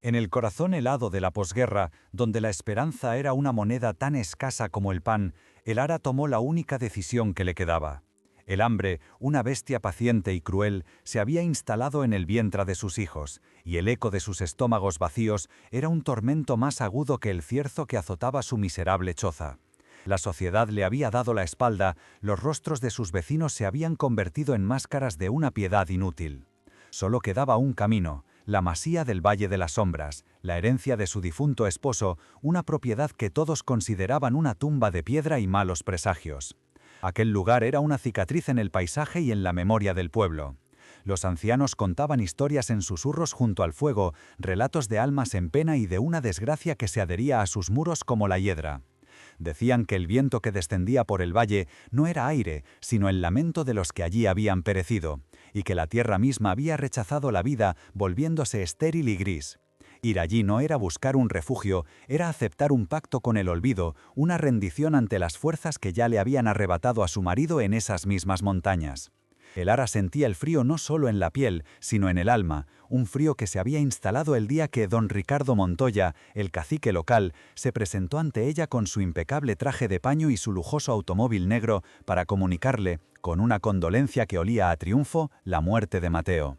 En el corazón helado de la posguerra, donde la esperanza era una moneda tan escasa como el pan, el Ara tomó la única decisión que le quedaba. El hambre, una bestia paciente y cruel, se había instalado en el vientre de sus hijos, y el eco de sus estómagos vacíos era un tormento más agudo que el cierzo que azotaba su miserable choza. La sociedad le había dado la espalda, los rostros de sus vecinos se habían convertido en máscaras de una piedad inútil. Solo quedaba un camino, la masía del Valle de las Sombras, la herencia de su difunto esposo, una propiedad que todos consideraban una tumba de piedra y malos presagios. Aquel lugar era una cicatriz en el paisaje y en la memoria del pueblo. Los ancianos contaban historias en susurros junto al fuego, relatos de almas en pena y de una desgracia que se adhería a sus muros como la hiedra. Decían que el viento que descendía por el valle no era aire, sino el lamento de los que allí habían perecido, y que la tierra misma había rechazado la vida, volviéndose estéril y gris. Ir allí no era buscar un refugio, era aceptar un pacto con el olvido, una rendición ante las fuerzas que ya le habían arrebatado a su marido en esas mismas montañas. El Ara sentía el frío no solo en la piel, sino en el alma, un frío que se había instalado el día que don Ricardo Montoya, el cacique local, se presentó ante ella con su impecable traje de paño y su lujoso automóvil negro para comunicarle, con una condolencia que olía a triunfo, la muerte de Mateo.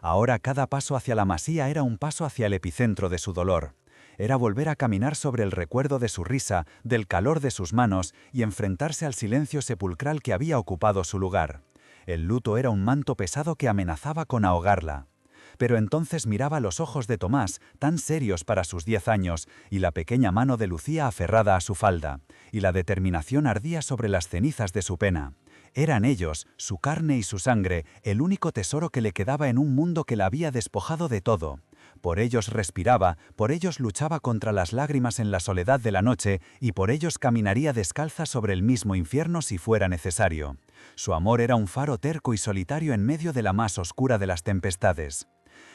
Ahora cada paso hacia la masía era un paso hacia el epicentro de su dolor. Era volver a caminar sobre el recuerdo de su risa, del calor de sus manos y enfrentarse al silencio sepulcral que había ocupado su lugar. El luto era un manto pesado que amenazaba con ahogarla. Pero entonces miraba los ojos de Tomás, tan serios para sus 10 años, y la pequeña mano de Lucía aferrada a su falda, y la determinación ardía sobre las cenizas de su pena. Eran ellos, su carne y su sangre, el único tesoro que le quedaba en un mundo que la había despojado de todo. Por ellos respiraba, por ellos luchaba contra las lágrimas en la soledad de la noche y por ellos caminaría descalza sobre el mismo infierno si fuera necesario. Su amor era un faro terco y solitario en medio de la más oscura de las tempestades.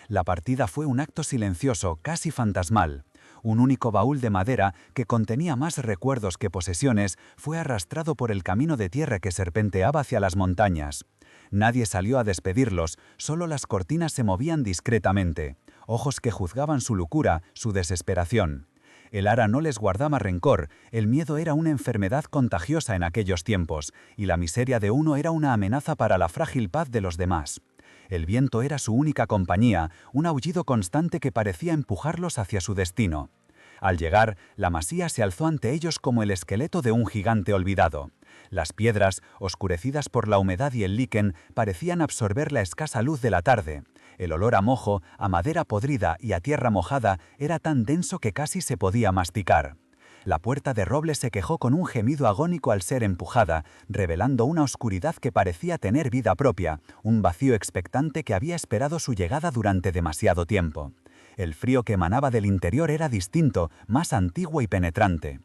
La partida fue un acto silencioso, casi fantasmal. Un único baúl de madera, que contenía más recuerdos que posesiones, fue arrastrado por el camino de tierra que serpenteaba hacia las montañas. Nadie salió a despedirlos, solo las cortinas se movían discretamente, ojos que juzgaban su locura, su desesperación. El Ara no les guardaba rencor, el miedo era una enfermedad contagiosa en aquellos tiempos, y la miseria de uno era una amenaza para la frágil paz de los demás. El viento era su única compañía, un aullido constante que parecía empujarlos hacia su destino. Al llegar, la masía se alzó ante ellos como el esqueleto de un gigante olvidado. Las piedras, oscurecidas por la humedad y el liquen, parecían absorber la escasa luz de la tarde. El olor a mojo, a madera podrida y a tierra mojada era tan denso que casi se podía masticar. La puerta de roble se quejó con un gemido agónico al ser empujada, revelando una oscuridad que parecía tener vida propia, un vacío expectante que había esperado su llegada durante demasiado tiempo. El frío que emanaba del interior era distinto, más antiguo y penetrante.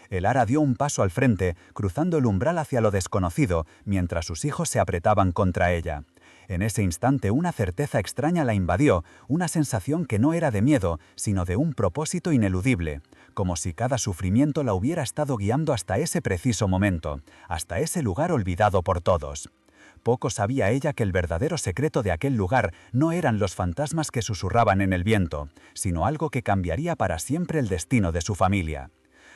El Ara dio un paso al frente, cruzando el umbral hacia lo desconocido, mientras sus hijos se apretaban contra ella. En ese instante una certeza extraña la invadió, una sensación que no era de miedo, sino de un propósito ineludible, como si cada sufrimiento la hubiera estado guiando hasta ese preciso momento, hasta ese lugar olvidado por todos. Poco sabía ella que el verdadero secreto de aquel lugar no eran los fantasmas que susurraban en el viento, sino algo que cambiaría para siempre el destino de su familia.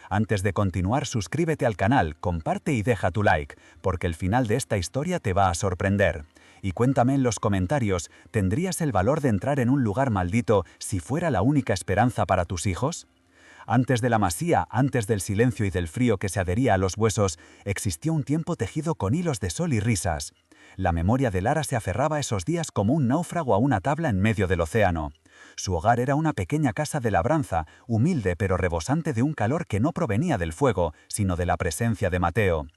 Antes de continuar, suscríbete al canal, comparte y deja tu like, porque el final de esta historia te va a sorprender. Y cuéntame en los comentarios, ¿tendrías el valor de entrar en un lugar maldito si fuera la única esperanza para tus hijos? Antes de la masía, antes del silencio y del frío que se adhería a los huesos, existió un tiempo tejido con hilos de sol y risas. La memoria de Lara se aferraba a esos días como un náufrago a una tabla en medio del océano. Su hogar era una pequeña casa de labranza, humilde pero rebosante de un calor que no provenía del fuego, sino de la presencia de Mateo.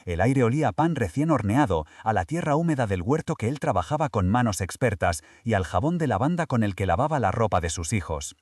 El aire olía a pan recién horneado, a la tierra húmeda del huerto que él trabajaba con manos expertas y al jabón de lavanda con el que lavaba la ropa de sus hijos.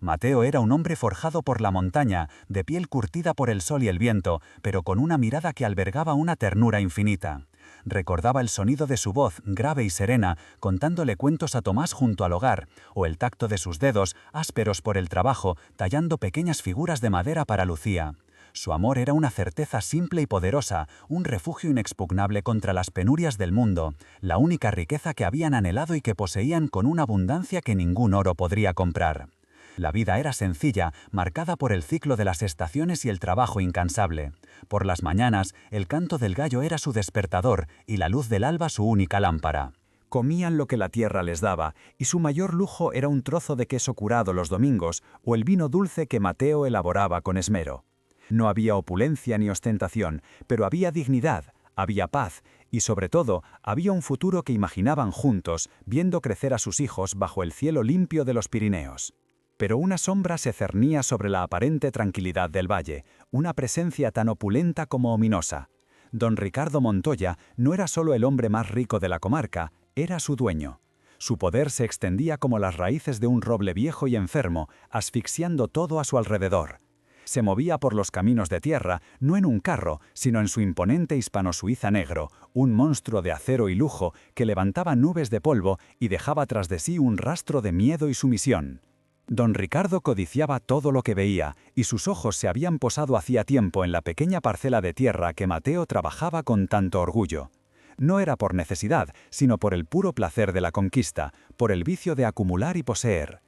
Mateo era un hombre forjado por la montaña, de piel curtida por el sol y el viento, pero con una mirada que albergaba una ternura infinita. Recordaba el sonido de su voz, grave y serena, contándole cuentos a Tomás junto al hogar, o el tacto de sus dedos, ásperos por el trabajo, tallando pequeñas figuras de madera para Lucía. Su amor era una certeza simple y poderosa, un refugio inexpugnable contra las penurias del mundo, la única riqueza que habían anhelado y que poseían con una abundancia que ningún oro podría comprar. La vida era sencilla, marcada por el ciclo de las estaciones y el trabajo incansable. Por las mañanas, el canto del gallo era su despertador y la luz del alba su única lámpara. Comían lo que la tierra les daba, y su mayor lujo era un trozo de queso curado los domingos o el vino dulce que Mateo elaboraba con esmero. No había opulencia ni ostentación, pero había dignidad, había paz y, sobre todo, había un futuro que imaginaban juntos, viendo crecer a sus hijos bajo el cielo limpio de los Pirineos. Pero una sombra se cernía sobre la aparente tranquilidad del valle, una presencia tan opulenta como ominosa. Don Ricardo Montoya no era solo el hombre más rico de la comarca, era su dueño. Su poder se extendía como las raíces de un roble viejo y enfermo, asfixiando todo a su alrededor. Se movía por los caminos de tierra, no en un carro, sino en su imponente hispano-suiza negro, un monstruo de acero y lujo que levantaba nubes de polvo y dejaba tras de sí un rastro de miedo y sumisión. Don Ricardo codiciaba todo lo que veía, y sus ojos se habían posado hacía tiempo en la pequeña parcela de tierra que Mateo trabajaba con tanto orgullo. No era por necesidad, sino por el puro placer de la conquista, por el vicio de acumular y poseer.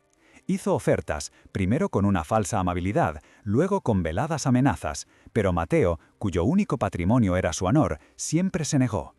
Hizo ofertas, primero con una falsa amabilidad, luego con veladas amenazas, pero Mateo, cuyo único patrimonio era su honor, siempre se negó.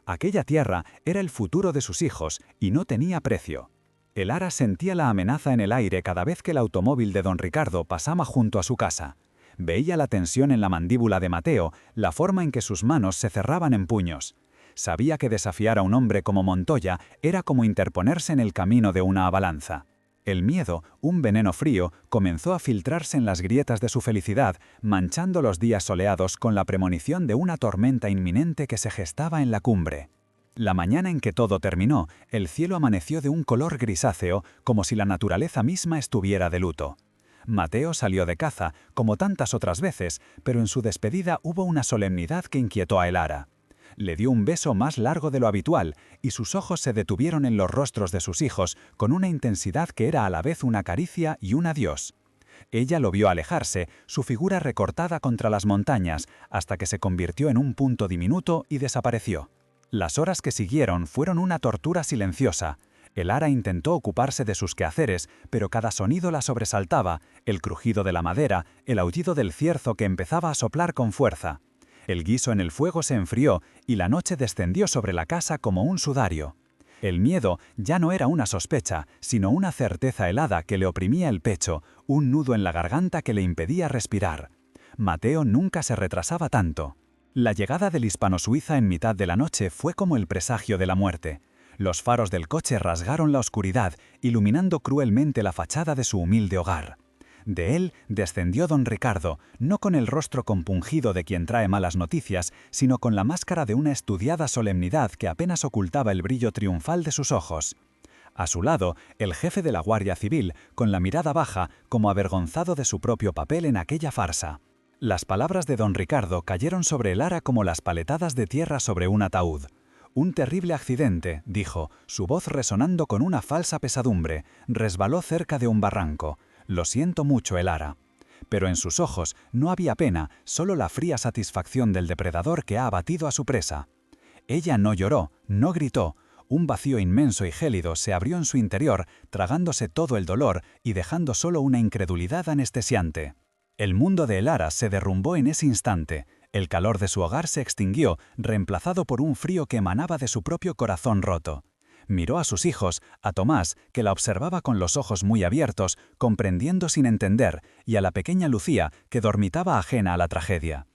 Aquella tierra era el futuro de sus hijos y no tenía precio. El Ara sentía la amenaza en el aire cada vez que el automóvil de don Ricardo pasaba junto a su casa. Veía la tensión en la mandíbula de Mateo, la forma en que sus manos se cerraban en puños. Sabía que desafiar a un hombre como Montoya era como interponerse en el camino de una avalanza. El miedo, un veneno frío, comenzó a filtrarse en las grietas de su felicidad, manchando los días soleados con la premonición de una tormenta inminente que se gestaba en la cumbre. La mañana en que todo terminó, el cielo amaneció de un color grisáceo, como si la naturaleza misma estuviera de luto. Mateo salió de caza, como tantas otras veces, pero en su despedida hubo una solemnidad que inquietó a el Ara. Le dio un beso más largo de lo habitual, y sus ojos se detuvieron en los rostros de sus hijos con una intensidad que era a la vez una caricia y un adiós. Ella lo vio alejarse, su figura recortada contra las montañas, hasta que se convirtió en un punto diminuto y desapareció. Las horas que siguieron fueron una tortura silenciosa. El Ara intentó ocuparse de sus quehaceres, pero cada sonido la sobresaltaba, el crujido de la madera, el aullido del cierzo que empezaba a soplar con fuerza. El guiso en el fuego se enfrió y la noche descendió sobre la casa como un sudario. El miedo ya no era una sospecha, sino una certeza helada que le oprimía el pecho, un nudo en la garganta que le impedía respirar. Mateo nunca se retrasaba tanto. La llegada del hispano-suiza en mitad de la noche fue como el presagio de la muerte. Los faros del coche rasgaron la oscuridad, iluminando cruelmente la fachada de su humilde hogar. De él descendió don Ricardo, no con el rostro compungido de quien trae malas noticias, sino con la máscara de una estudiada solemnidad que apenas ocultaba el brillo triunfal de sus ojos. A su lado, el jefe de la Guardia Civil, con la mirada baja, como avergonzado de su propio papel en aquella farsa. Las palabras de don Ricardo cayeron sobre el Ara como las paletadas de tierra sobre un ataúd. Un terrible accidente, dijo, su voz resonando con una falsa pesadumbre, resbaló cerca de un barranco. Lo siento mucho, el Ara. Pero en sus ojos no había pena, solo la fría satisfacción del depredador que ha abatido a su presa. Ella no lloró, no gritó. Un vacío inmenso y gélido se abrió en su interior, tragándose todo el dolor y dejando solo una incredulidad anestesiante. El mundo de el Ara se derrumbó en ese instante. El calor de su hogar se extinguió, reemplazado por un frío que emanaba de su propio corazón roto. Miró a sus hijos, a Tomás, que la observaba con los ojos muy abiertos, comprendiendo sin entender, y a la pequeña Lucía, que dormitaba ajena a la tragedia.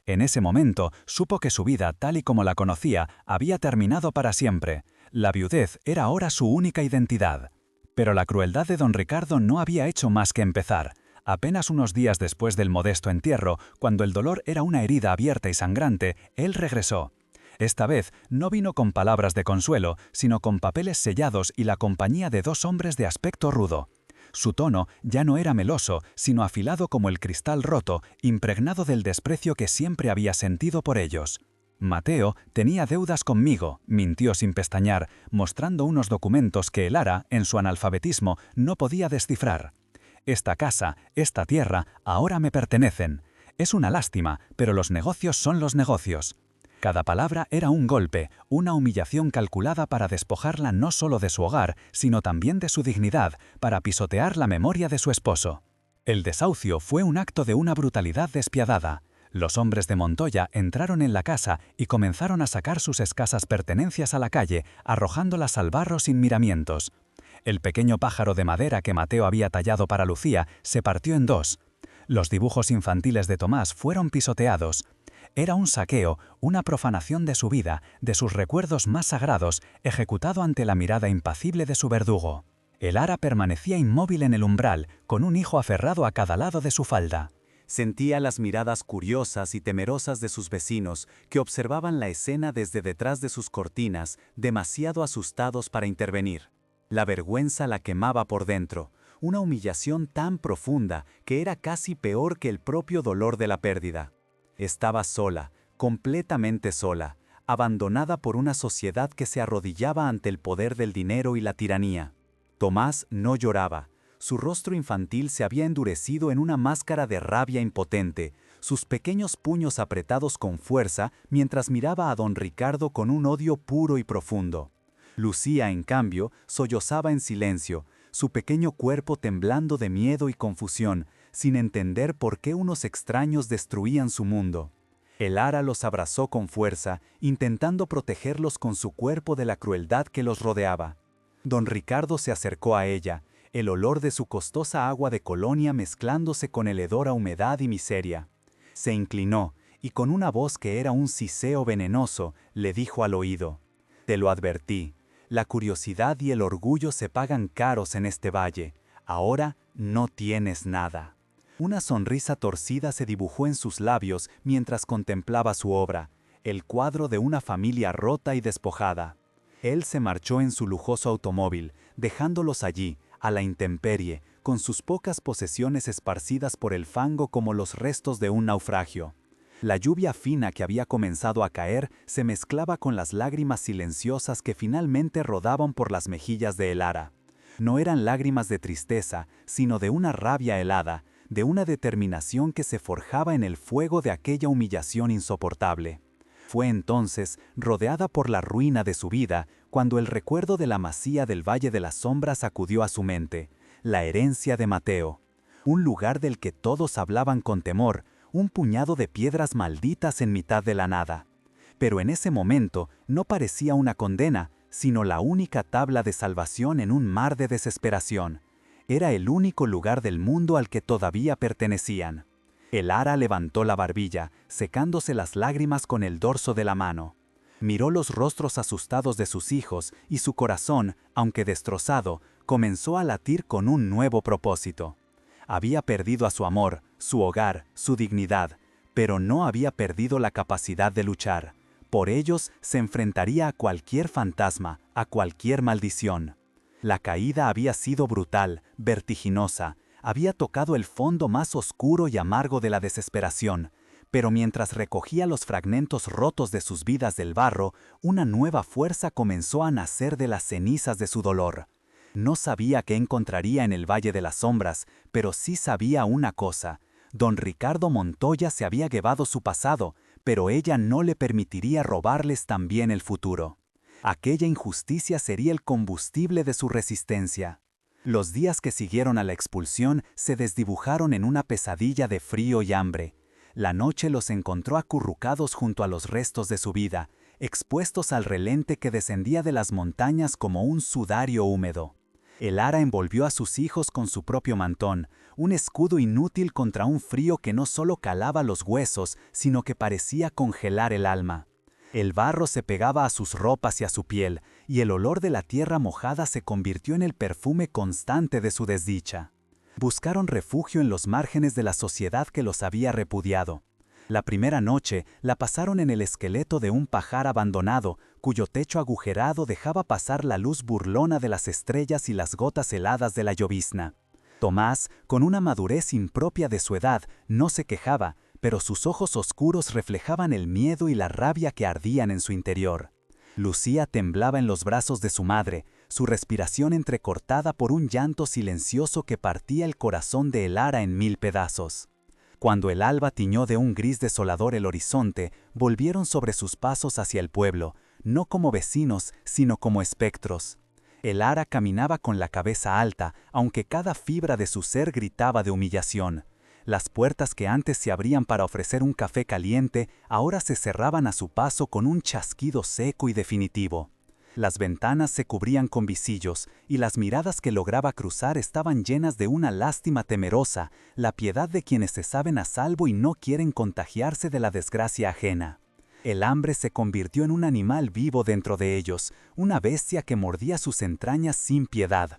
En ese momento supo que su vida, tal y como la conocía, había terminado para siempre. La viudez era ahora su única identidad. Pero la crueldad de don Ricardo no había hecho más que empezar. Apenas unos días después del modesto entierro, cuando el dolor era una herida abierta y sangrante, él regresó. Esta vez no vino con palabras de consuelo, sino con papeles sellados y la compañía de dos hombres de aspecto rudo. Su tono ya no era meloso, sino afilado como el cristal roto, impregnado del desprecio que siempre había sentido por ellos. Mateo tenía deudas conmigo, mintió sin pestañear, mostrando unos documentos que el Ara, en su analfabetismo, no podía descifrar. Esta casa, esta tierra, ahora me pertenecen. Es una lástima, pero los negocios son los negocios. Cada palabra era un golpe, una humillación calculada para despojarla no solo de su hogar, sino también de su dignidad, para pisotear la memoria de su esposo. El desahucio fue un acto de una brutalidad despiadada. Los hombres de Montoya entraron en la casa y comenzaron a sacar sus escasas pertenencias a la calle, arrojándolas al barro sin miramientos. El pequeño pájaro de madera que Mateo había tallado para Lucía se partió en dos. Los dibujos infantiles de Tomás fueron pisoteados. Era un saqueo, una profanación de su vida, de sus recuerdos más sagrados, ejecutado ante la mirada impasible de su verdugo. El ara permanecía inmóvil en el umbral, con un hijo aferrado a cada lado de su falda. Sentía las miradas curiosas y temerosas de sus vecinos, que observaban la escena desde detrás de sus cortinas, demasiado asustados para intervenir. La vergüenza la quemaba por dentro, una humillación tan profunda que era casi peor que el propio dolor de la pérdida. Estaba sola, completamente sola, abandonada por una sociedad que se arrodillaba ante el poder del dinero y la tiranía. Tomás no lloraba. Su rostro infantil se había endurecido en una máscara de rabia impotente, sus pequeños puños apretados con fuerza mientras miraba a don Ricardo con un odio puro y profundo. Lucía, en cambio, sollozaba en silencio, su pequeño cuerpo temblando de miedo y confusión, sin entender por qué unos extraños destruían su mundo. El ara los abrazó con fuerza, intentando protegerlos con su cuerpo de la crueldad que los rodeaba. Don Ricardo se acercó a ella, el olor de su costosa agua de colonia mezclándose con el hedor a humedad y miseria. Se inclinó, y con una voz que era un siseo venenoso, le dijo al oído: «Te lo advertí, la curiosidad y el orgullo se pagan caros en este valle, ahora no tienes nada». Una sonrisa torcida se dibujó en sus labios mientras contemplaba su obra, el cuadro de una familia rota y despojada. Él se marchó en su lujoso automóvil, dejándolos allí, a la intemperie, con sus pocas posesiones esparcidas por el fango como los restos de un naufragio. La lluvia fina que había comenzado a caer se mezclaba con las lágrimas silenciosas que finalmente rodaban por las mejillas de el ara. No eran lágrimas de tristeza, sino de una rabia helada, de una determinación que se forjaba en el fuego de aquella humillación insoportable. Fue entonces, rodeada por la ruina de su vida, cuando el recuerdo de la masía del Valle de las Sombras acudió a su mente, la herencia de Mateo. Un lugar del que todos hablaban con temor, un puñado de piedras malditas en mitad de la nada. Pero en ese momento no parecía una condena, sino la única tabla de salvación en un mar de desesperación. Era el único lugar del mundo al que todavía pertenecían. El ara levantó la barbilla, secándose las lágrimas con el dorso de la mano. Miró los rostros asustados de sus hijos y su corazón, aunque destrozado, comenzó a latir con un nuevo propósito. Había perdido a su amor, su hogar, su dignidad, pero no había perdido la capacidad de luchar. Por ellos se enfrentaría a cualquier fantasma, a cualquier maldición. La caída había sido brutal, vertiginosa, había tocado el fondo más oscuro y amargo de la desesperación, pero mientras recogía los fragmentos rotos de sus vidas del barro, una nueva fuerza comenzó a nacer de las cenizas de su dolor. No sabía qué encontraría en el Valle de las Sombras, pero sí sabía una cosa: don Ricardo Montoya se había llevado su pasado, pero ella no le permitiría robarles también el futuro. Aquella injusticia sería el combustible de su resistencia. Los días que siguieron a la expulsión se desdibujaron en una pesadilla de frío y hambre. La noche los encontró acurrucados junto a los restos de su vida, expuestos al relente que descendía de las montañas como un sudario húmedo. El ara envolvió a sus hijos con su propio mantón, un escudo inútil contra un frío que no solo calaba los huesos, sino que parecía congelar el alma. El barro se pegaba a sus ropas y a su piel, y el olor de la tierra mojada se convirtió en el perfume constante de su desdicha. Buscaron refugio en los márgenes de la sociedad que los había repudiado. La primera noche la pasaron en el esqueleto de un pajar abandonado, cuyo techo agujerado dejaba pasar la luz burlona de las estrellas y las gotas heladas de la llovizna. Tomás, con una madurez impropia de su edad, no se quejaba, pero sus ojos oscuros reflejaban el miedo y la rabia que ardían en su interior. Lucía temblaba en los brazos de su madre, su respiración entrecortada por un llanto silencioso que partía el corazón de el ara en 1000 pedazos. Cuando el alba tiñó de un gris desolador el horizonte, volvieron sobre sus pasos hacia el pueblo, no como vecinos, sino como espectros. El ara caminaba con la cabeza alta, aunque cada fibra de su ser gritaba de humillación. Las puertas que antes se abrían para ofrecer un café caliente, ahora se cerraban a su paso con un chasquido seco y definitivo. Las ventanas se cubrían con visillos, y las miradas que lograba cruzar estaban llenas de una lástima temerosa, la piedad de quienes se saben a salvo y no quieren contagiarse de la desgracia ajena. El hambre se convirtió en un animal vivo dentro de ellos, una bestia que mordía sus entrañas sin piedad.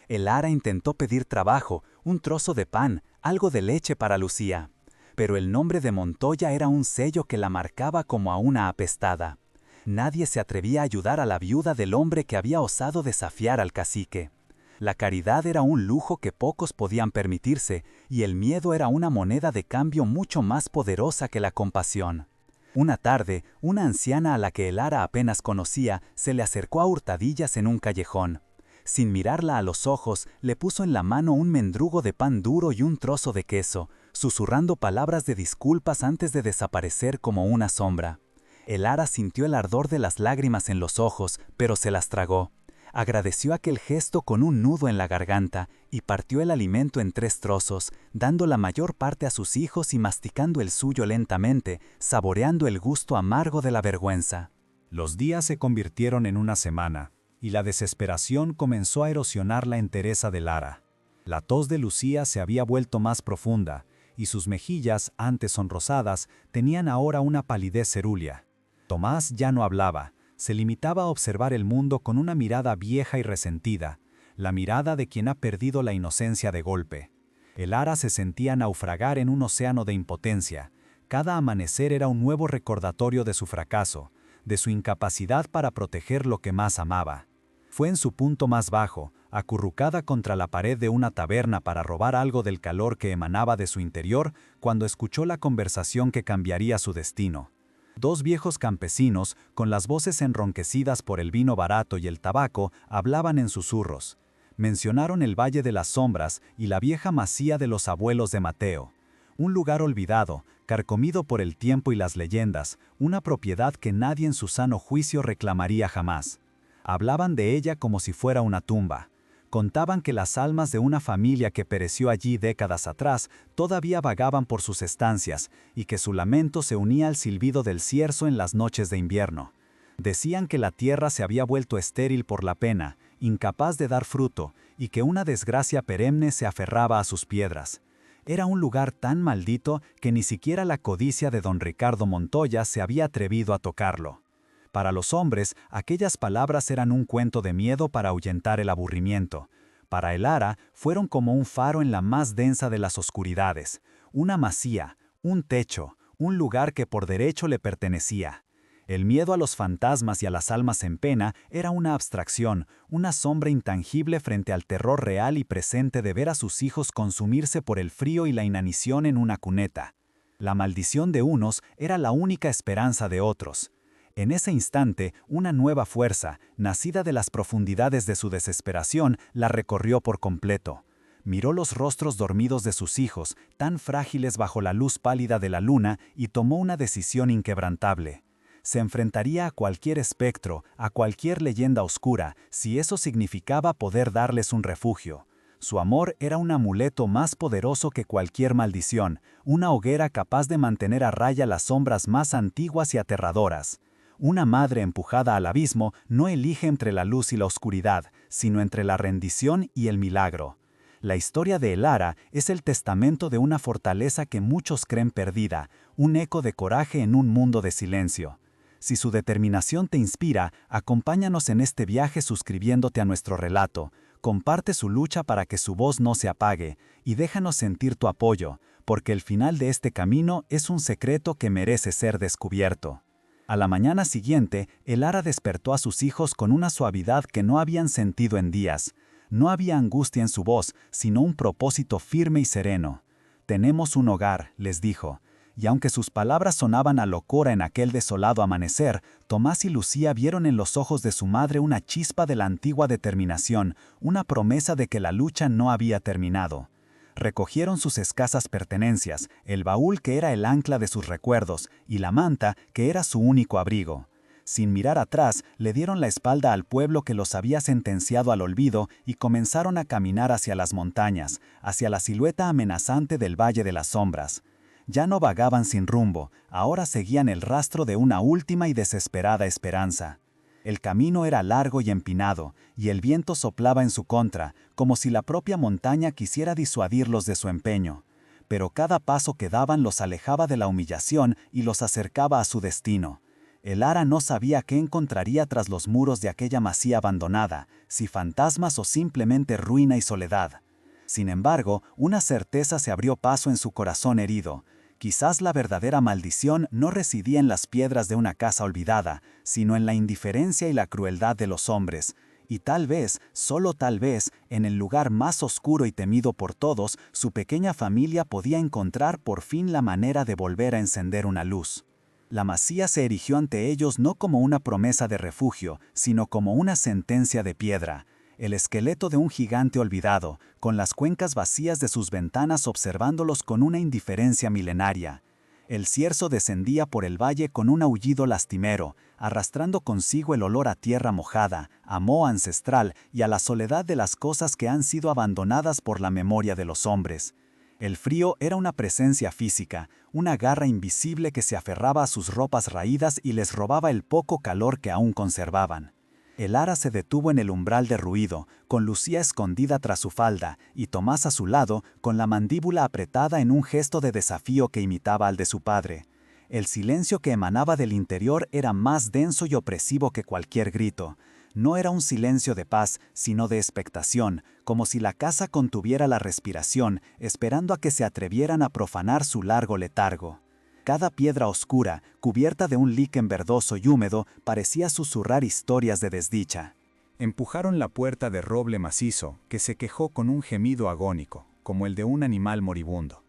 El ara intentó pedir trabajo, un trozo de pan, algo de leche para Lucía. Pero el nombre de Montoya era un sello que la marcaba como a una apestada. Nadie se atrevía a ayudar a la viuda del hombre que había osado desafiar al cacique. La caridad era un lujo que pocos podían permitirse, y el miedo era una moneda de cambio mucho más poderosa que la compasión. Una tarde, una anciana a la que el ara apenas conocía se le acercó a hurtadillas en un callejón. Sin mirarla a los ojos, le puso en la mano un mendrugo de pan duro y un trozo de queso, susurrando palabras de disculpas antes de desaparecer como una sombra. El ara sintió el ardor de las lágrimas en los ojos, pero se las tragó. Agradeció aquel gesto con un nudo en la garganta y partió el alimento en 3 trozos, dando la mayor parte a sus hijos y masticando el suyo lentamente, saboreando el gusto amargo de la vergüenza. Los días se convirtieron en una semana, y la desesperación comenzó a erosionar la entereza de Lara. La tos de Lucía se había vuelto más profunda, y sus mejillas, antes sonrosadas, tenían ahora una palidez cerúlea. Tomás ya no hablaba, se limitaba a observar el mundo con una mirada vieja y resentida, la mirada de quien ha perdido la inocencia de golpe. El ara se sentía naufragar en un océano de impotencia. Cada amanecer era un nuevo recordatorio de su fracaso, de su incapacidad para proteger lo que más amaba. Fue en su punto más bajo, acurrucada contra la pared de una taberna para robar algo del calor que emanaba de su interior, cuando escuchó la conversación que cambiaría su destino. 2 viejos campesinos, con las voces enronquecidas por el vino barato y el tabaco, hablaban en susurros. Mencionaron el Valle de las Sombras y la vieja masía de los abuelos de Mateo. Un lugar olvidado, carcomido por el tiempo y las leyendas, una propiedad que nadie en su sano juicio reclamaría jamás. Hablaban de ella como si fuera una tumba. Contaban que las almas de una familia que pereció allí décadas atrás todavía vagaban por sus estancias y que su lamento se unía al silbido del cierzo en las noches de invierno. Decían que la tierra se había vuelto estéril por la pena, incapaz de dar fruto, y que una desgracia perenne se aferraba a sus piedras. Era un lugar tan maldito que ni siquiera la codicia de don Ricardo Montoya se había atrevido a tocarlo. Para los hombres, aquellas palabras eran un cuento de miedo para ahuyentar el aburrimiento. Para el ara, fueron como un faro en la más densa de las oscuridades, una masía, un techo, un lugar que por derecho le pertenecía. El miedo a los fantasmas y a las almas en pena era una abstracción, una sombra intangible frente al terror real y presente de ver a sus hijos consumirse por el frío y la inanición en una cuneta. La maldición de unos era la única esperanza de otros. En ese instante, una nueva fuerza, nacida de las profundidades de su desesperación, la recorrió por completo. Miró los rostros dormidos de sus hijos, tan frágiles bajo la luz pálida de la luna, y tomó una decisión inquebrantable. Se enfrentaría a cualquier espectro, a cualquier leyenda oscura, si eso significaba poder darles un refugio. Su amor era un amuleto más poderoso que cualquier maldición, una hoguera capaz de mantener a raya las sombras más antiguas y aterradoras. Una madre empujada al abismo no elige entre la luz y la oscuridad, sino entre la rendición y el milagro. La historia de El Ara es el testamento de una fortaleza que muchos creen perdida, un eco de coraje en un mundo de silencio. Si su determinación te inspira, acompáñanos en este viaje suscribiéndote a nuestro relato, comparte su lucha para que su voz no se apague, y déjanos sentir tu apoyo, porque el final de este camino es un secreto que merece ser descubierto. A la mañana siguiente, el ara despertó a sus hijos con una suavidad que no habían sentido en días. No había angustia en su voz, sino un propósito firme y sereno. «Tenemos un hogar», les dijo. Y aunque sus palabras sonaban a locura en aquel desolado amanecer, Tomás y Lucía vieron en los ojos de su madre una chispa de la antigua determinación, una promesa de que la lucha no había terminado. recogieron sus escasas pertenencias, el baúl que era el ancla de sus recuerdos y la manta que era su único abrigo. Sin mirar atrás, le dieron la espalda al pueblo que los había sentenciado al olvido y comenzaron a caminar hacia las montañas, hacia la silueta amenazante del Valle de las Sombras. Ya no vagaban sin rumbo, ahora seguían el rastro de una última y desesperada esperanza. El camino era largo y empinado, y el viento soplaba en su contra, como si la propia montaña quisiera disuadirlos de su empeño. Pero cada paso que daban los alejaba de la humillación y los acercaba a su destino. El Ara no sabía qué encontraría tras los muros de aquella masía abandonada, si fantasmas o simplemente ruina y soledad. Sin embargo, una certeza se abrió paso en su corazón herido. Quizás la verdadera maldición no residía en las piedras de una casa olvidada, sino en la indiferencia y la crueldad de los hombres. Y tal vez, solo tal vez, en el lugar más oscuro y temido por todos, su pequeña familia podía encontrar por fin la manera de volver a encender una luz. La masía se erigió ante ellos no como una promesa de refugio, sino como una sentencia de piedra. El esqueleto de un gigante olvidado, con las cuencas vacías de sus ventanas observándolos con una indiferencia milenaria. El cierzo descendía por el valle con un aullido lastimero, arrastrando consigo el olor a tierra mojada, a moho ancestral y a la soledad de las cosas que han sido abandonadas por la memoria de los hombres. El frío era una presencia física, una garra invisible que se aferraba a sus ropas raídas y les robaba el poco calor que aún conservaban. El Ara se detuvo en el umbral de ruido, con Lucía escondida tras su falda, y Tomás a su lado, con la mandíbula apretada en un gesto de desafío que imitaba al de su padre. El silencio que emanaba del interior era más denso y opresivo que cualquier grito. No era un silencio de paz, sino de expectación, como si la casa contuviera la respiración, esperando a que se atrevieran a profanar su largo letargo. Cada piedra oscura, cubierta de un líquen verdoso y húmedo, parecía susurrar historias de desdicha. Empujaron la puerta de roble macizo, que se quejó con un gemido agónico, como el de un animal moribundo.